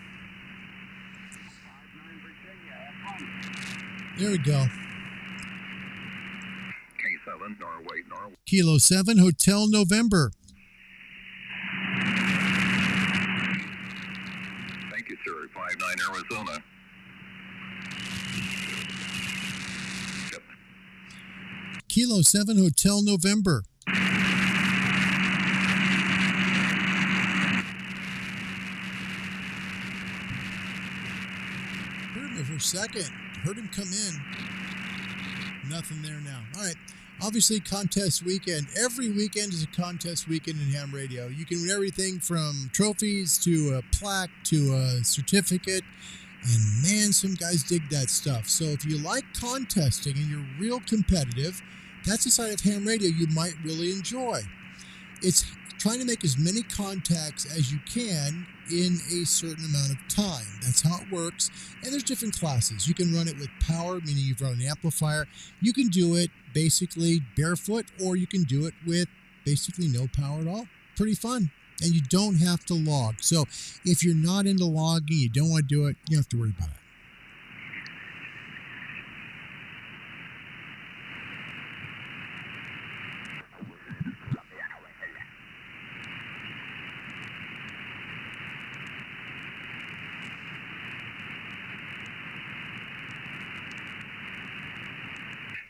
There we go. K7, Norway. Kilo 7 Hotel November. Thank you, sir. 59 Arizona. Kilo 7 Hotel November. Heard him for a second. Heard him come in. Nothing there now. All right. Obviously, contest weekend. Every weekend is a contest weekend in ham radio. You can win everything from trophies to a plaque to a certificate. And man, some guys dig that stuff. So if you like contesting and you're real competitive, that's a side of ham radio you might really enjoy. It's trying to make as many contacts as you can in a certain amount of time. That's how it works. And there's different classes. You can run it with power, meaning you've run an amplifier. You can do it basically barefoot, or you can do it with basically no power at all. Pretty fun. And you don't have to log. So if you're not into logging, you don't want to do it, you don't have to worry about it.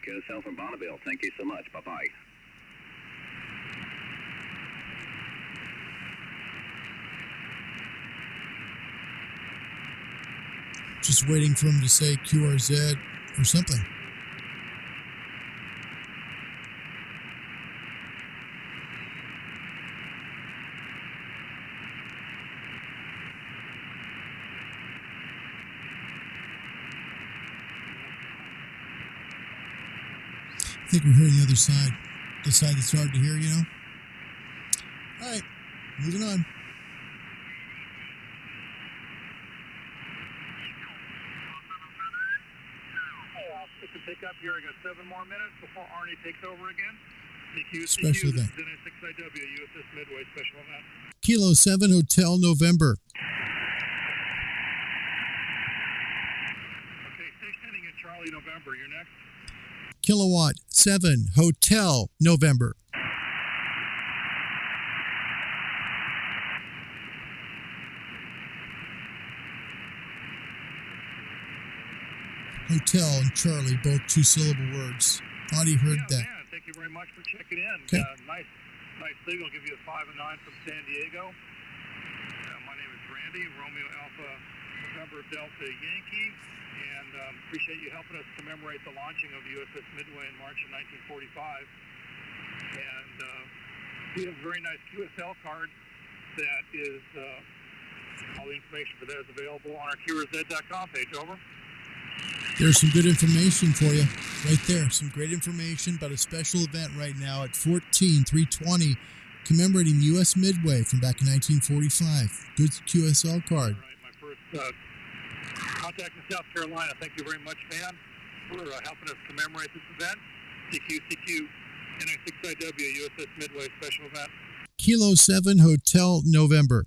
Get us out from Bonneville. Thank you so much. Bye-bye. Just waiting for him to say QRZ or something. I think we're hearing the other side. The side that's hard to hear, you know? All right, moving on. Pick up here. I got 7 more minutes before Arnie takes over again. Special event. NS6IW, USS Midway special event. Kilo 7 Hotel November. Okay, stationing in Charlie November. You're next. Kilowatt 7 Hotel November. Hotel and Charlie, both two-syllable words. Thought he heard that. Man, thank you very much for checking in. Okay. Nice signal. Give you a 5 and 9 from San Diego. My name is Randy, Romeo Alpha November Delta Yankee, and appreciate you helping us commemorate the launching of the USS Midway in March of 1945. And we have a very nice QSL card that is, all the information for that is available on our QRZ.com page. Over. There's some good information for you right there. Some great information about a special event right now at 14320 commemorating the U.S. Midway from back in 1945. Good QSL card. All right, my first contact in South Carolina. Thank you very much, man, for helping us commemorate this event. CQ, NI6IW, USS Midway special event. Kilo 7 Hotel November.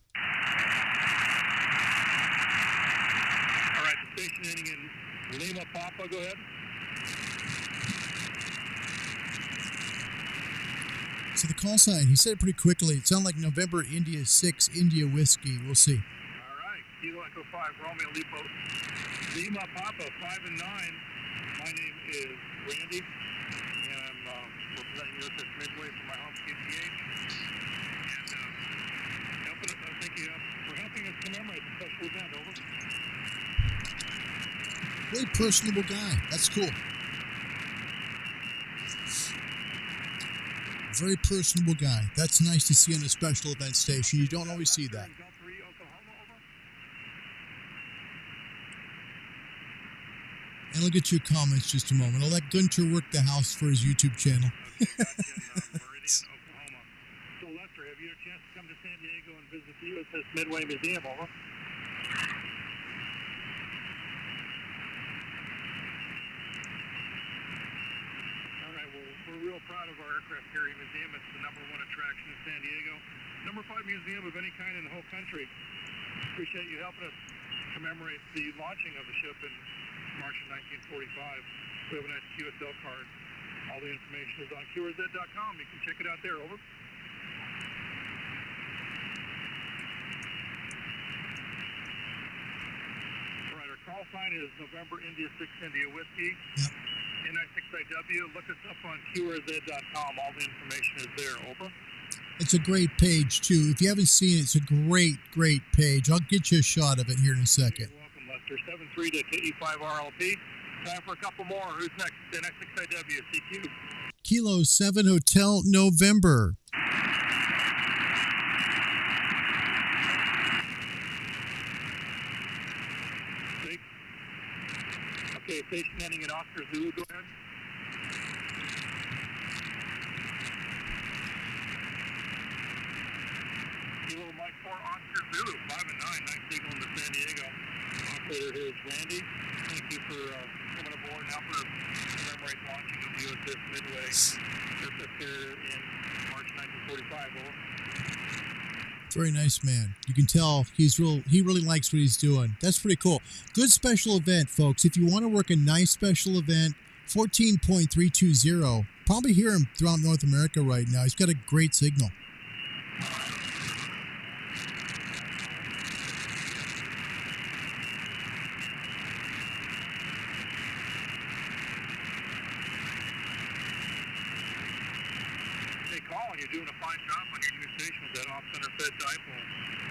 All right, the station ending in Lima Papa, go ahead. So the call sign, he said it pretty quickly. It sounded like November India 6 India Whiskey. We'll see. All right, Kilo Echo 5 Romeo Lipo Lima Papa 5 and 9. My name is Randy, and I'm representing USS Midway from my home QTH. And thank you for helping us commemorate the special event. Over. Really personable guy. That's cool. Very personable guy. That's nice to see on a special event station. You don't always see that. And I'll get to your comments just a moment. I'll let Gunter work the house for his YouTube channel. Meridian, Oklahoma. So Lester, have you had a chance to come to San Diego and visit the USS Midway Museum? Over. We're real proud of our aircraft carrier museum. It's the #1 attraction in San Diego. #5 museum of any kind in the whole country. Appreciate you helping us commemorate the launching of the ship in March of 1945. We have a nice QSL card. All the information is on QRZ.com. You can check it out there. Over. All right, our call sign is November India 6 India Whiskey. Yep. NI6IW. Look us up on QRZ.com. All the information is there. Over. It's a great page, too. If you haven't seen it, it's a great, great page. I'll get you a shot of it here in a second. You're welcome, Lester. 73 to KE5RLP. Time for a couple more. Who's next? NI6IW. CQ. Kilo 7 Hotel November. Okay, station ending in Oscar Zulu, go ahead. Kilo Mike 4 Oscar Zulu, 5 and 9, nice signal into San Diego. Operator here is Randy. Thank you for coming aboard and helping us commemorate the launching of the USS Midway. Just up here in March 1945, over. Very nice man. You can tell he really likes what he's doing. That's pretty cool. Good special event, folks. If you want to work a nice special event, 14.320. Probably hear him throughout North America right now. He's got a great signal. You're doing a fine job on your new station with that off-center fed dipole.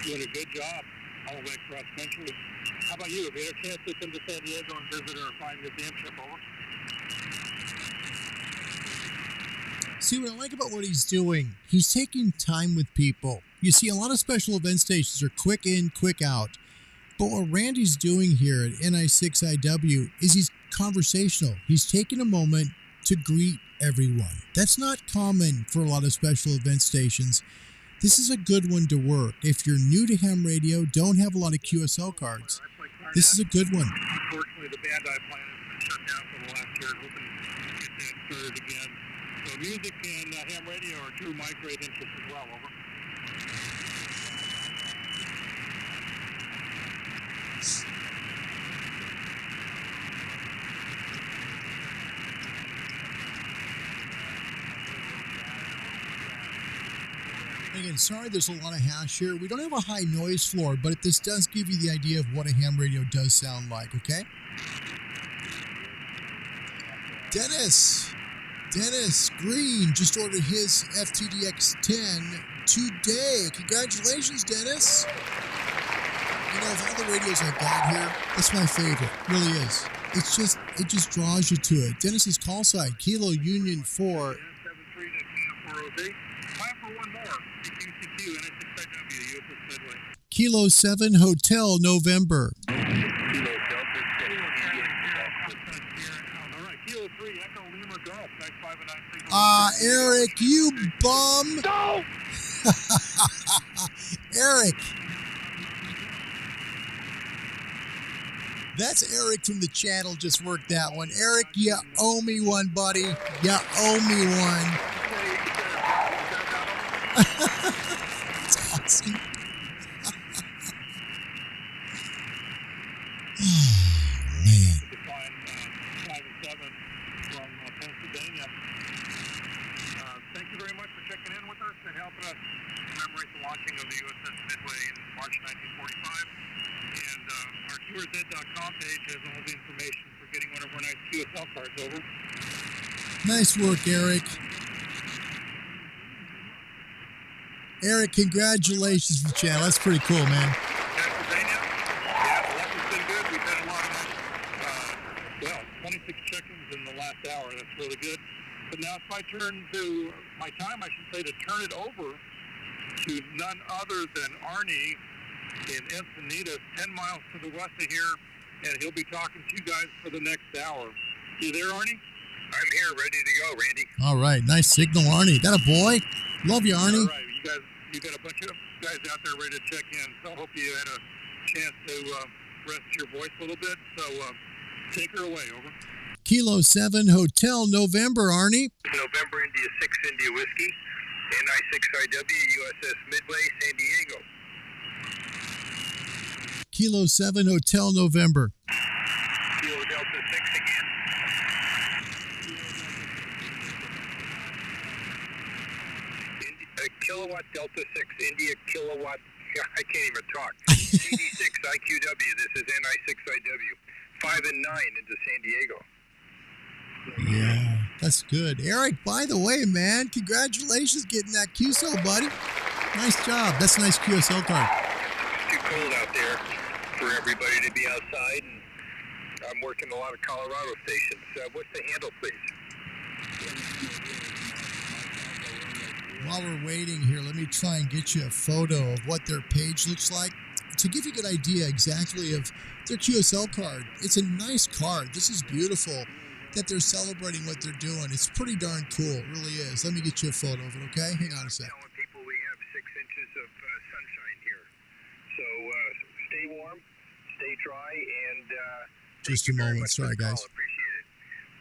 Doing a good job all the way across country. How about you? Have you had a chance to come to San Diego and visit our fine museum ship? Over. See, what I like about what he's doing, he's taking time with people. You see, a lot of special event stations are quick in, quick out. But what Randy's doing here at NI6IW is he's conversational. He's taking a moment to greet everyone. That's not common for a lot of special event stations. This is a good one to work. If you're new to ham radio, don't have a lot of QSL cards, this is a good one. Unfortunately, the Bandai plant has been shut down for the last year. Hoping to get that started again. So music and ham radio are two of my great interests as well. Over. Again, sorry there's a lot of hash here. We don't have a high noise floor, but this does give you the idea of what a ham radio does sound like, okay? Dennis Green just ordered his FTDX 10 today. Congratulations, Dennis. You know, of all the radios I've got here, that's my favorite. It really is. It just draws you to it. Dennis's call sign, Kilo Union 4. Kilo 7 Hotel November. Eric, you bum. No! Eric. That's Eric from the channel just worked that one. Eric, you owe me one, buddy. You owe me one. That's awesome. Man. Thank you very much for checking in with us and helping us commemorate the launching of the USS Midway in March 1945. And our QRZ.com page has all the information for getting one of our nice QSL cards over. Nice work, Eric. Eric, congratulations for the channel. That's pretty cool, man. Pennsylvania, yeah, the luck has been good. We've had a lot of 26 check-ins in the last hour. That's really good. But now if I turn to my time, I should say, to turn it over to none other than Arnie in Encinitas, 10 miles to the west of here, and he'll be talking to you guys for the next hour. You there, Arnie? I'm here, ready to go, Randy. All right, nice signal, Arnie. That a boy? Love you, Arnie. All right, you got a bunch of guys out there ready to check in, so I hope you had a chance to rest your voice a little bit. So take her away, over. Kilo 7 Hotel November, Arnie. November India 6 India Whiskey, NI6IW, USS Midway, San Diego. Kilo 7 Hotel November. Kilo Delta 6 again. Kilowatt Delta 6, India Kilowatt, I can't even talk. CD6 IQW, this is NI6IW. 5 and 9 into San Diego. Yeah, that's good. Eric, by the way, man, congratulations getting that QSL, buddy. Nice job. That's a nice QSL card. It's too cold out there for everybody to be outside, and I'm working a lot of Colorado stations. What's the handle, please? While we're waiting here, let me try and get you a photo of what their page looks like to give you a good idea exactly of their QSL card. It's a nice card. This is beautiful that they're celebrating what they're doing. It's pretty darn cool. It really is. Let me get you a photo of it, okay? Hang on a sec. Telling people we have 6 inches of sunshine here. So stay warm, stay dry, and just a moment. Sorry, guys. Appreciate it.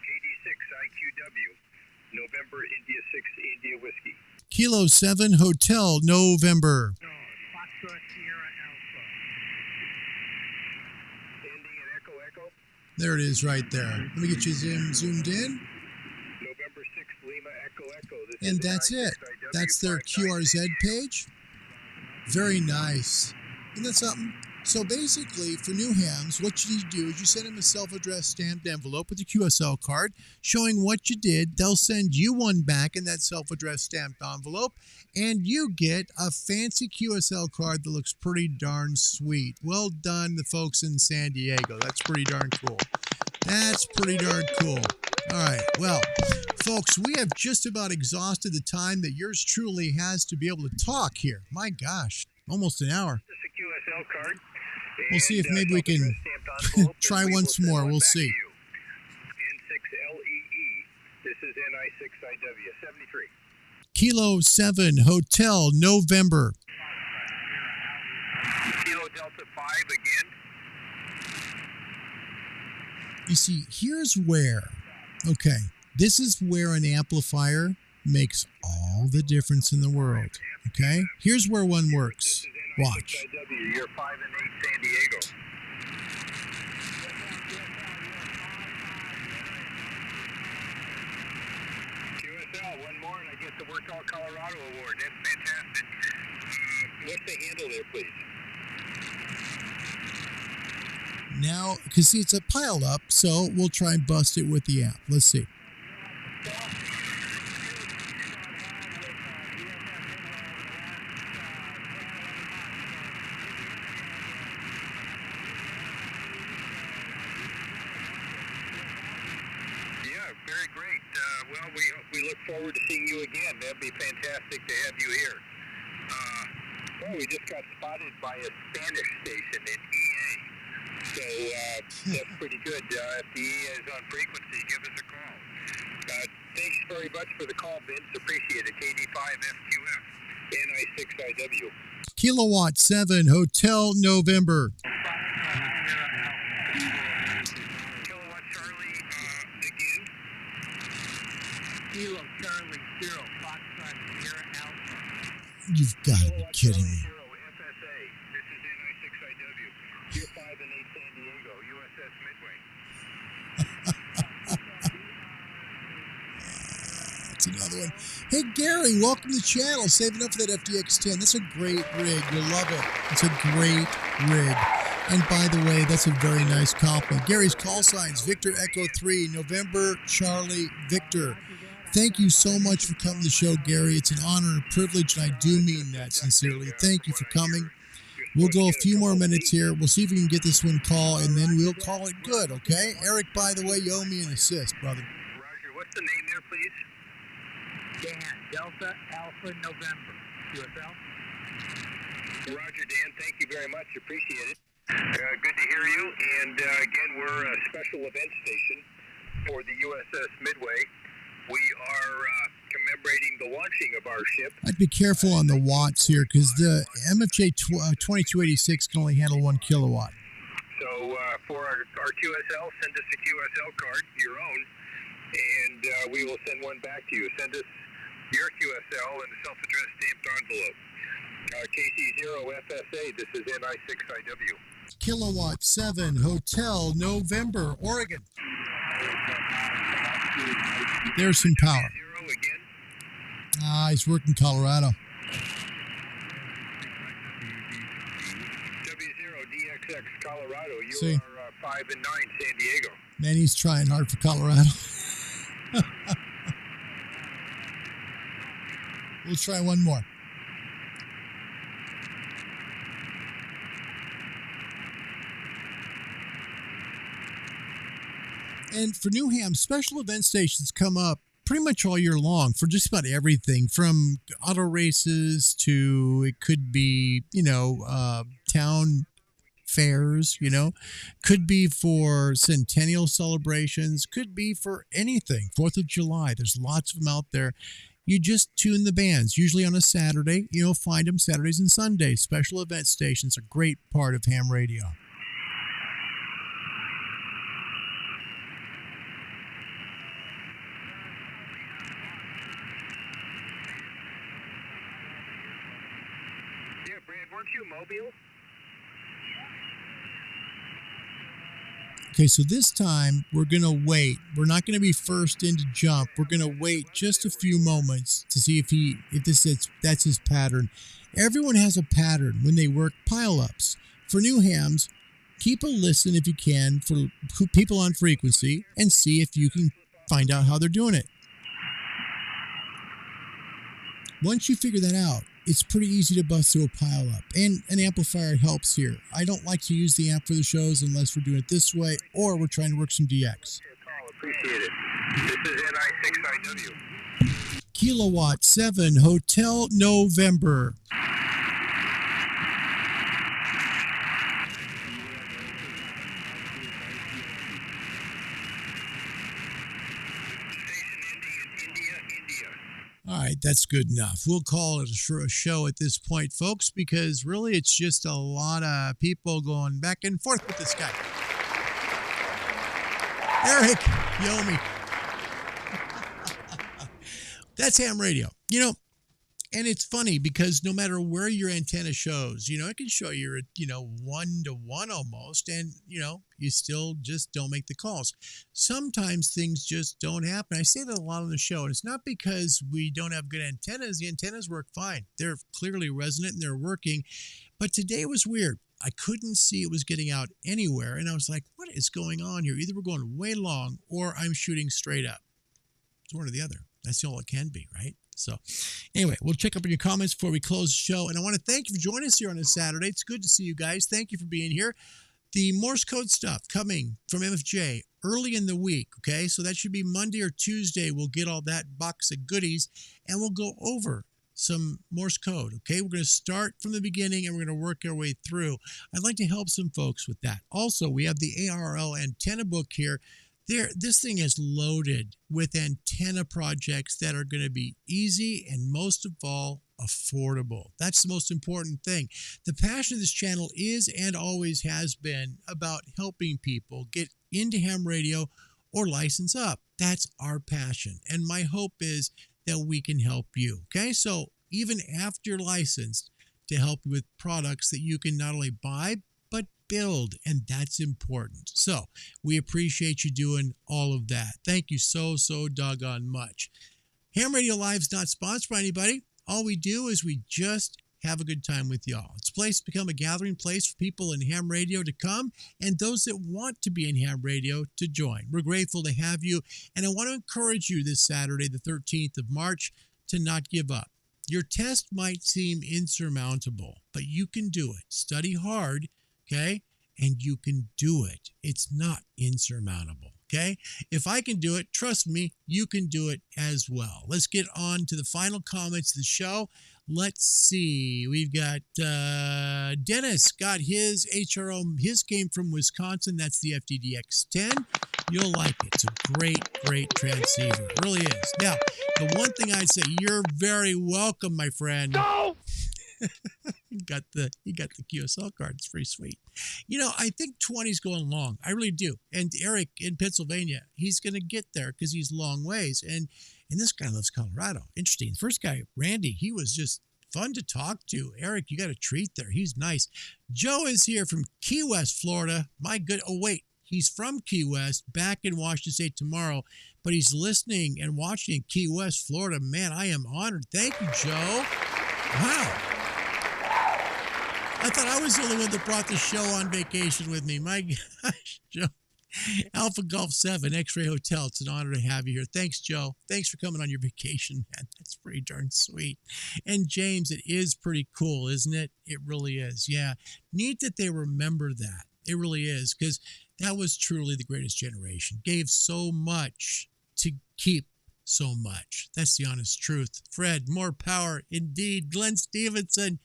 KD6 IQW, November India 6 India Whiskey. Kilo 7 Hotel November. Foxtrot Sierra Alpha. Ending in Echo Echo. There it is right there. Let me get you zoomed in. November 6 Lima Echo Echo. This And is that's it. That's their QRZ page. Very nice. Isn't that something? So basically, for new hams, what you need to do is you send them a self-addressed stamped envelope with a QSL card showing what you did. They'll send you one back in that self-addressed stamped envelope, and you get a fancy QSL card that looks pretty darn sweet. Well done, the folks in San Diego. That's pretty darn cool. That's pretty darn cool. All right, well, folks, we have just about exhausted the time that yours truly has to be able to talk here. My gosh, almost an hour. This is a QSL card. We'll see if maybe we can try once more. We'll see. N6LEE. This is NI6IW 73. Kilo 7 Hotel November. Kilo Delta 5 again. You see, here's where, okay, this is where an amplifier makes all the difference in the world, okay? Here's where one works. Watch. You're 5 and 8 San Diego. QSL, one more and I get the Work All Colorado Award. That's fantastic. What's the handle there, please? Now, because see, it's a piled up, so we'll try and bust it with the amp. Let's see. Very great. Well, we look forward to seeing you again. That'd be fantastic to have you here. Well, we just got spotted by a Spanish station in EA. So that's pretty good. If the EA is on frequency, give us a call. Thanks very much for the call, Vince. Appreciate it. KD5FQF, NI6IW. Kilowatt 7, Hotel November. Kilo Charlie 0, Foxtrot Sierra Alpha. You've got to be kidding me. FSA, this is NI6IW. Year 5 and 8 San Diego, USS Midway. That's another one. Hey, Gary, welcome to the channel. Saving up for that FTDX 10. That's a great rig. You'll love it. It's a great rig. And by the way, that's a very nice compliment. Gary's call signs, Victor Echo 3, November Charlie Victor. Thank you so much for coming to the show, Gary. It's an honor and a privilege, and I do mean that sincerely. Thank you for coming. We'll go a few more minutes here. We'll see if we can get this one call, and then we'll call it good, okay? Eric, by the way, you owe me an assist, brother. Roger, what's the name there, please? Dan, Delta Alpha November, USL. Roger, Dan. Thank you very much. Appreciate it. Good to hear you. And again, we're a special event station for the USS Midway. We are commemorating the launching of our ship. I'd be careful on the watts here because the MFJ 2286 can only handle 1 kilowatt. So for our QSL, send us a QSL card, your own, and we will send one back to you. Send us your QSL in a self-addressed stamped envelope. KC0FSA, this is NI6IW. Kilowatt 7, Hotel November, Oregon. There's some power. He's working Colorado. W0DXX, Colorado. You See? are 5 and 9, San Diego. Man, he's trying hard for Colorado. We'll try one more. And for Newham, special event stations come up pretty much all year long for just about everything, from auto races to it could be, town fairs, could be for centennial celebrations, could be for anything, 4th of July. There's lots of them out there. You just tune the bands, usually on a Saturday. Find them Saturdays and Sundays. Special event stations are a great part of ham radio. Yeah, Brad, weren't you Mobile? Okay, so this time we're going to wait. We're not going to be first in to jump. We're going to wait just a few moments to see if that's his pattern. Everyone has a pattern when they work pile-ups. For new hams, keep a listen if you can for people on frequency and see if you can find out how they're doing it. Once you figure that out, it's pretty easy to bust through a pile-up, and an amplifier helps here. I don't like to use the amp for the shows unless we're doing it this way or we're trying to work some DX. Appreciate it. This is NI6IW. Kilowatt 7, Hotel November. All right, that's good enough. We'll call it a show at this point, folks, because really it's just a lot of people going back and forth with this guy. Eric, you owe me. That's ham radio. And it's funny because no matter where your antenna shows, it can show you're at, 1-to-1 almost, and, you still just don't make the calls. Sometimes things just don't happen. I say that a lot on the show, and it's not because we don't have good antennas. The antennas work fine. They're clearly resonant and they're working. But today was weird. I couldn't see it was getting out anywhere, and I was like, what is going on here? Either we're going way long or I'm shooting straight up. It's one or the other. That's all it can be, right? So anyway, we'll check up on your comments before we close the show. And I want to thank you for joining us here on a Saturday. It's good to see you guys. Thank you for being here. The Morse code stuff coming from MFJ early in the week, okay? So that should be Monday or Tuesday. We'll get all that box of goodies, and we'll go over some Morse code, okay? We're going to start from the beginning, and we're going to work our way through. I'd like to help some folks with that. Also, we have the ARRL antenna book here. This thing is loaded with antenna projects that are going to be easy and, most of all, affordable. That's the most important thing. The passion of this channel is and always has been about helping people get into ham radio or license up. That's our passion. And my hope is that we can help you. Okay, so even after you're licensed, to help you with products that you can not only buy, but build, and that's important. So we appreciate you doing all of that. Thank you so doggone much. Ham Radio Live's not sponsored by anybody. All we do is we just have a good time with y'all. It's a place to become a gathering place for people in ham radio to come and those that want to be in ham radio to join. We're grateful to have you, and I want to encourage you this Saturday, the 13th of March, to not give up. Your test might seem insurmountable, but you can do it. Study hard, okay? And you can do it. It's not insurmountable, okay? If I can do it, trust me, you can do it as well. Let's get on to the final comments of the show. Let's see. We've got Dennis got his HRO. His came from Wisconsin. That's the FTDX 10. You'll like it. It's a great transceiver. It really is. Now, the one thing I'd say, you're very welcome, my friend. No! He got the QSL card. It's pretty sweet. I think 20's going long. I really do. And Eric in Pennsylvania, he's going to get there because he's long ways. And this guy lives Colorado. Interesting. The first guy, Randy, he was just fun to talk to. Eric, you got a treat there. He's nice. Joe is here from Key West, Florida. My good. Oh, wait. He's from Key West, back in Washington State tomorrow, but he's listening and watching in Key West, Florida. Man, I am honored. Thank you, Joe. Wow. I thought I was the only one that brought the show on vacation with me. My gosh, Joe. Alpha Golf 7, X-Ray Hotel. It's an honor to have you here. Thanks, Joe. Thanks for coming on your vacation, man. That's pretty darn sweet. And James, it is pretty cool, isn't it? It really is. Yeah. Neat that they remember that. It really is, because that was truly the greatest generation. Gave so much to keep so much. That's the honest truth. Fred, more power indeed. Glenn Stevenson,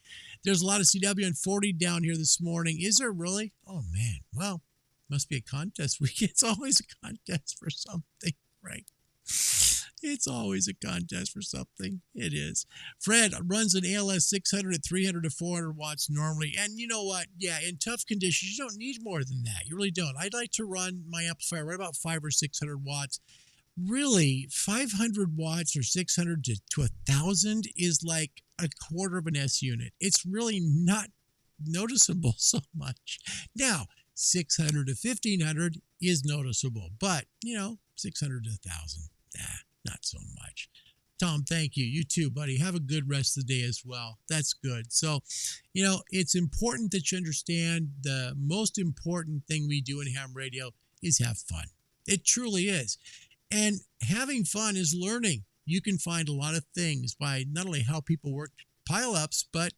there's a lot of CW and 40 down here this morning. Is there really? Oh, man. Well, must be a contest week. It's always a contest for something, right? It's always a contest for something. It is. Fred runs an ALS 600 at 300 to 400 watts normally. And you know what? Yeah, in tough conditions, you don't need more than that. You really don't. I'd like to run my amplifier right about 500 or 600 watts. Really, 500 watts or 600 to 1,000 is like a quarter of an S unit. It's really not noticeable so much. Now, 600 to 1,500 is noticeable, but, 600 to 1,000, not so much. Tom, thank you. You too, buddy. Have a good rest of the day as well. That's good. So, it's important that you understand the most important thing we do in ham radio is have fun. It truly is. And having fun is learning. You can find a lot of things by not only how people work pile-ups, but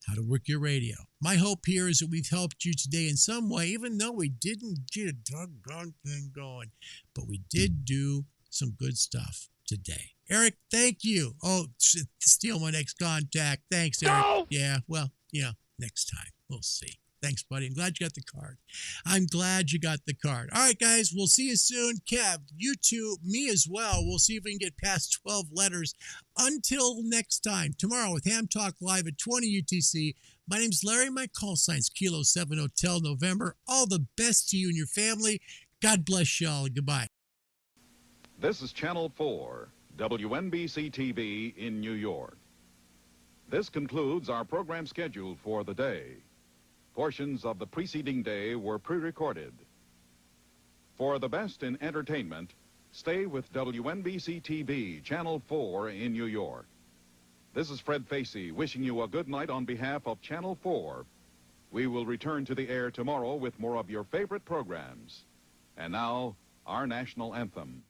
how to work your radio. My hope here is that we've helped you today in some way, even though we didn't get a doggone thing going. But we did do some good stuff today. Eric, thank you. Oh, steal my next contact. Thanks, Eric. No! Yeah, well, next time. We'll see. Thanks, buddy. I'm glad you got the card. All right, guys, we'll see you soon. Kev, you too, me as well. We'll see if we can get past 12 letters. Until next time, tomorrow with Ham Talk Live at 20 UTC. My name's Larry. My call sign's Kilo 7 Hotel November. All the best to you and your family. God bless y'all. Goodbye. This is Channel 4, WNBC TV in New York. This concludes our program schedule for the day. Portions of the preceding day were pre-recorded. For the best in entertainment, stay with WNBC-TV, Channel 4 in New York. This is Fred Facey wishing you a good night on behalf of Channel 4. We will return to the air tomorrow with more of your favorite programs. And now, our national anthem.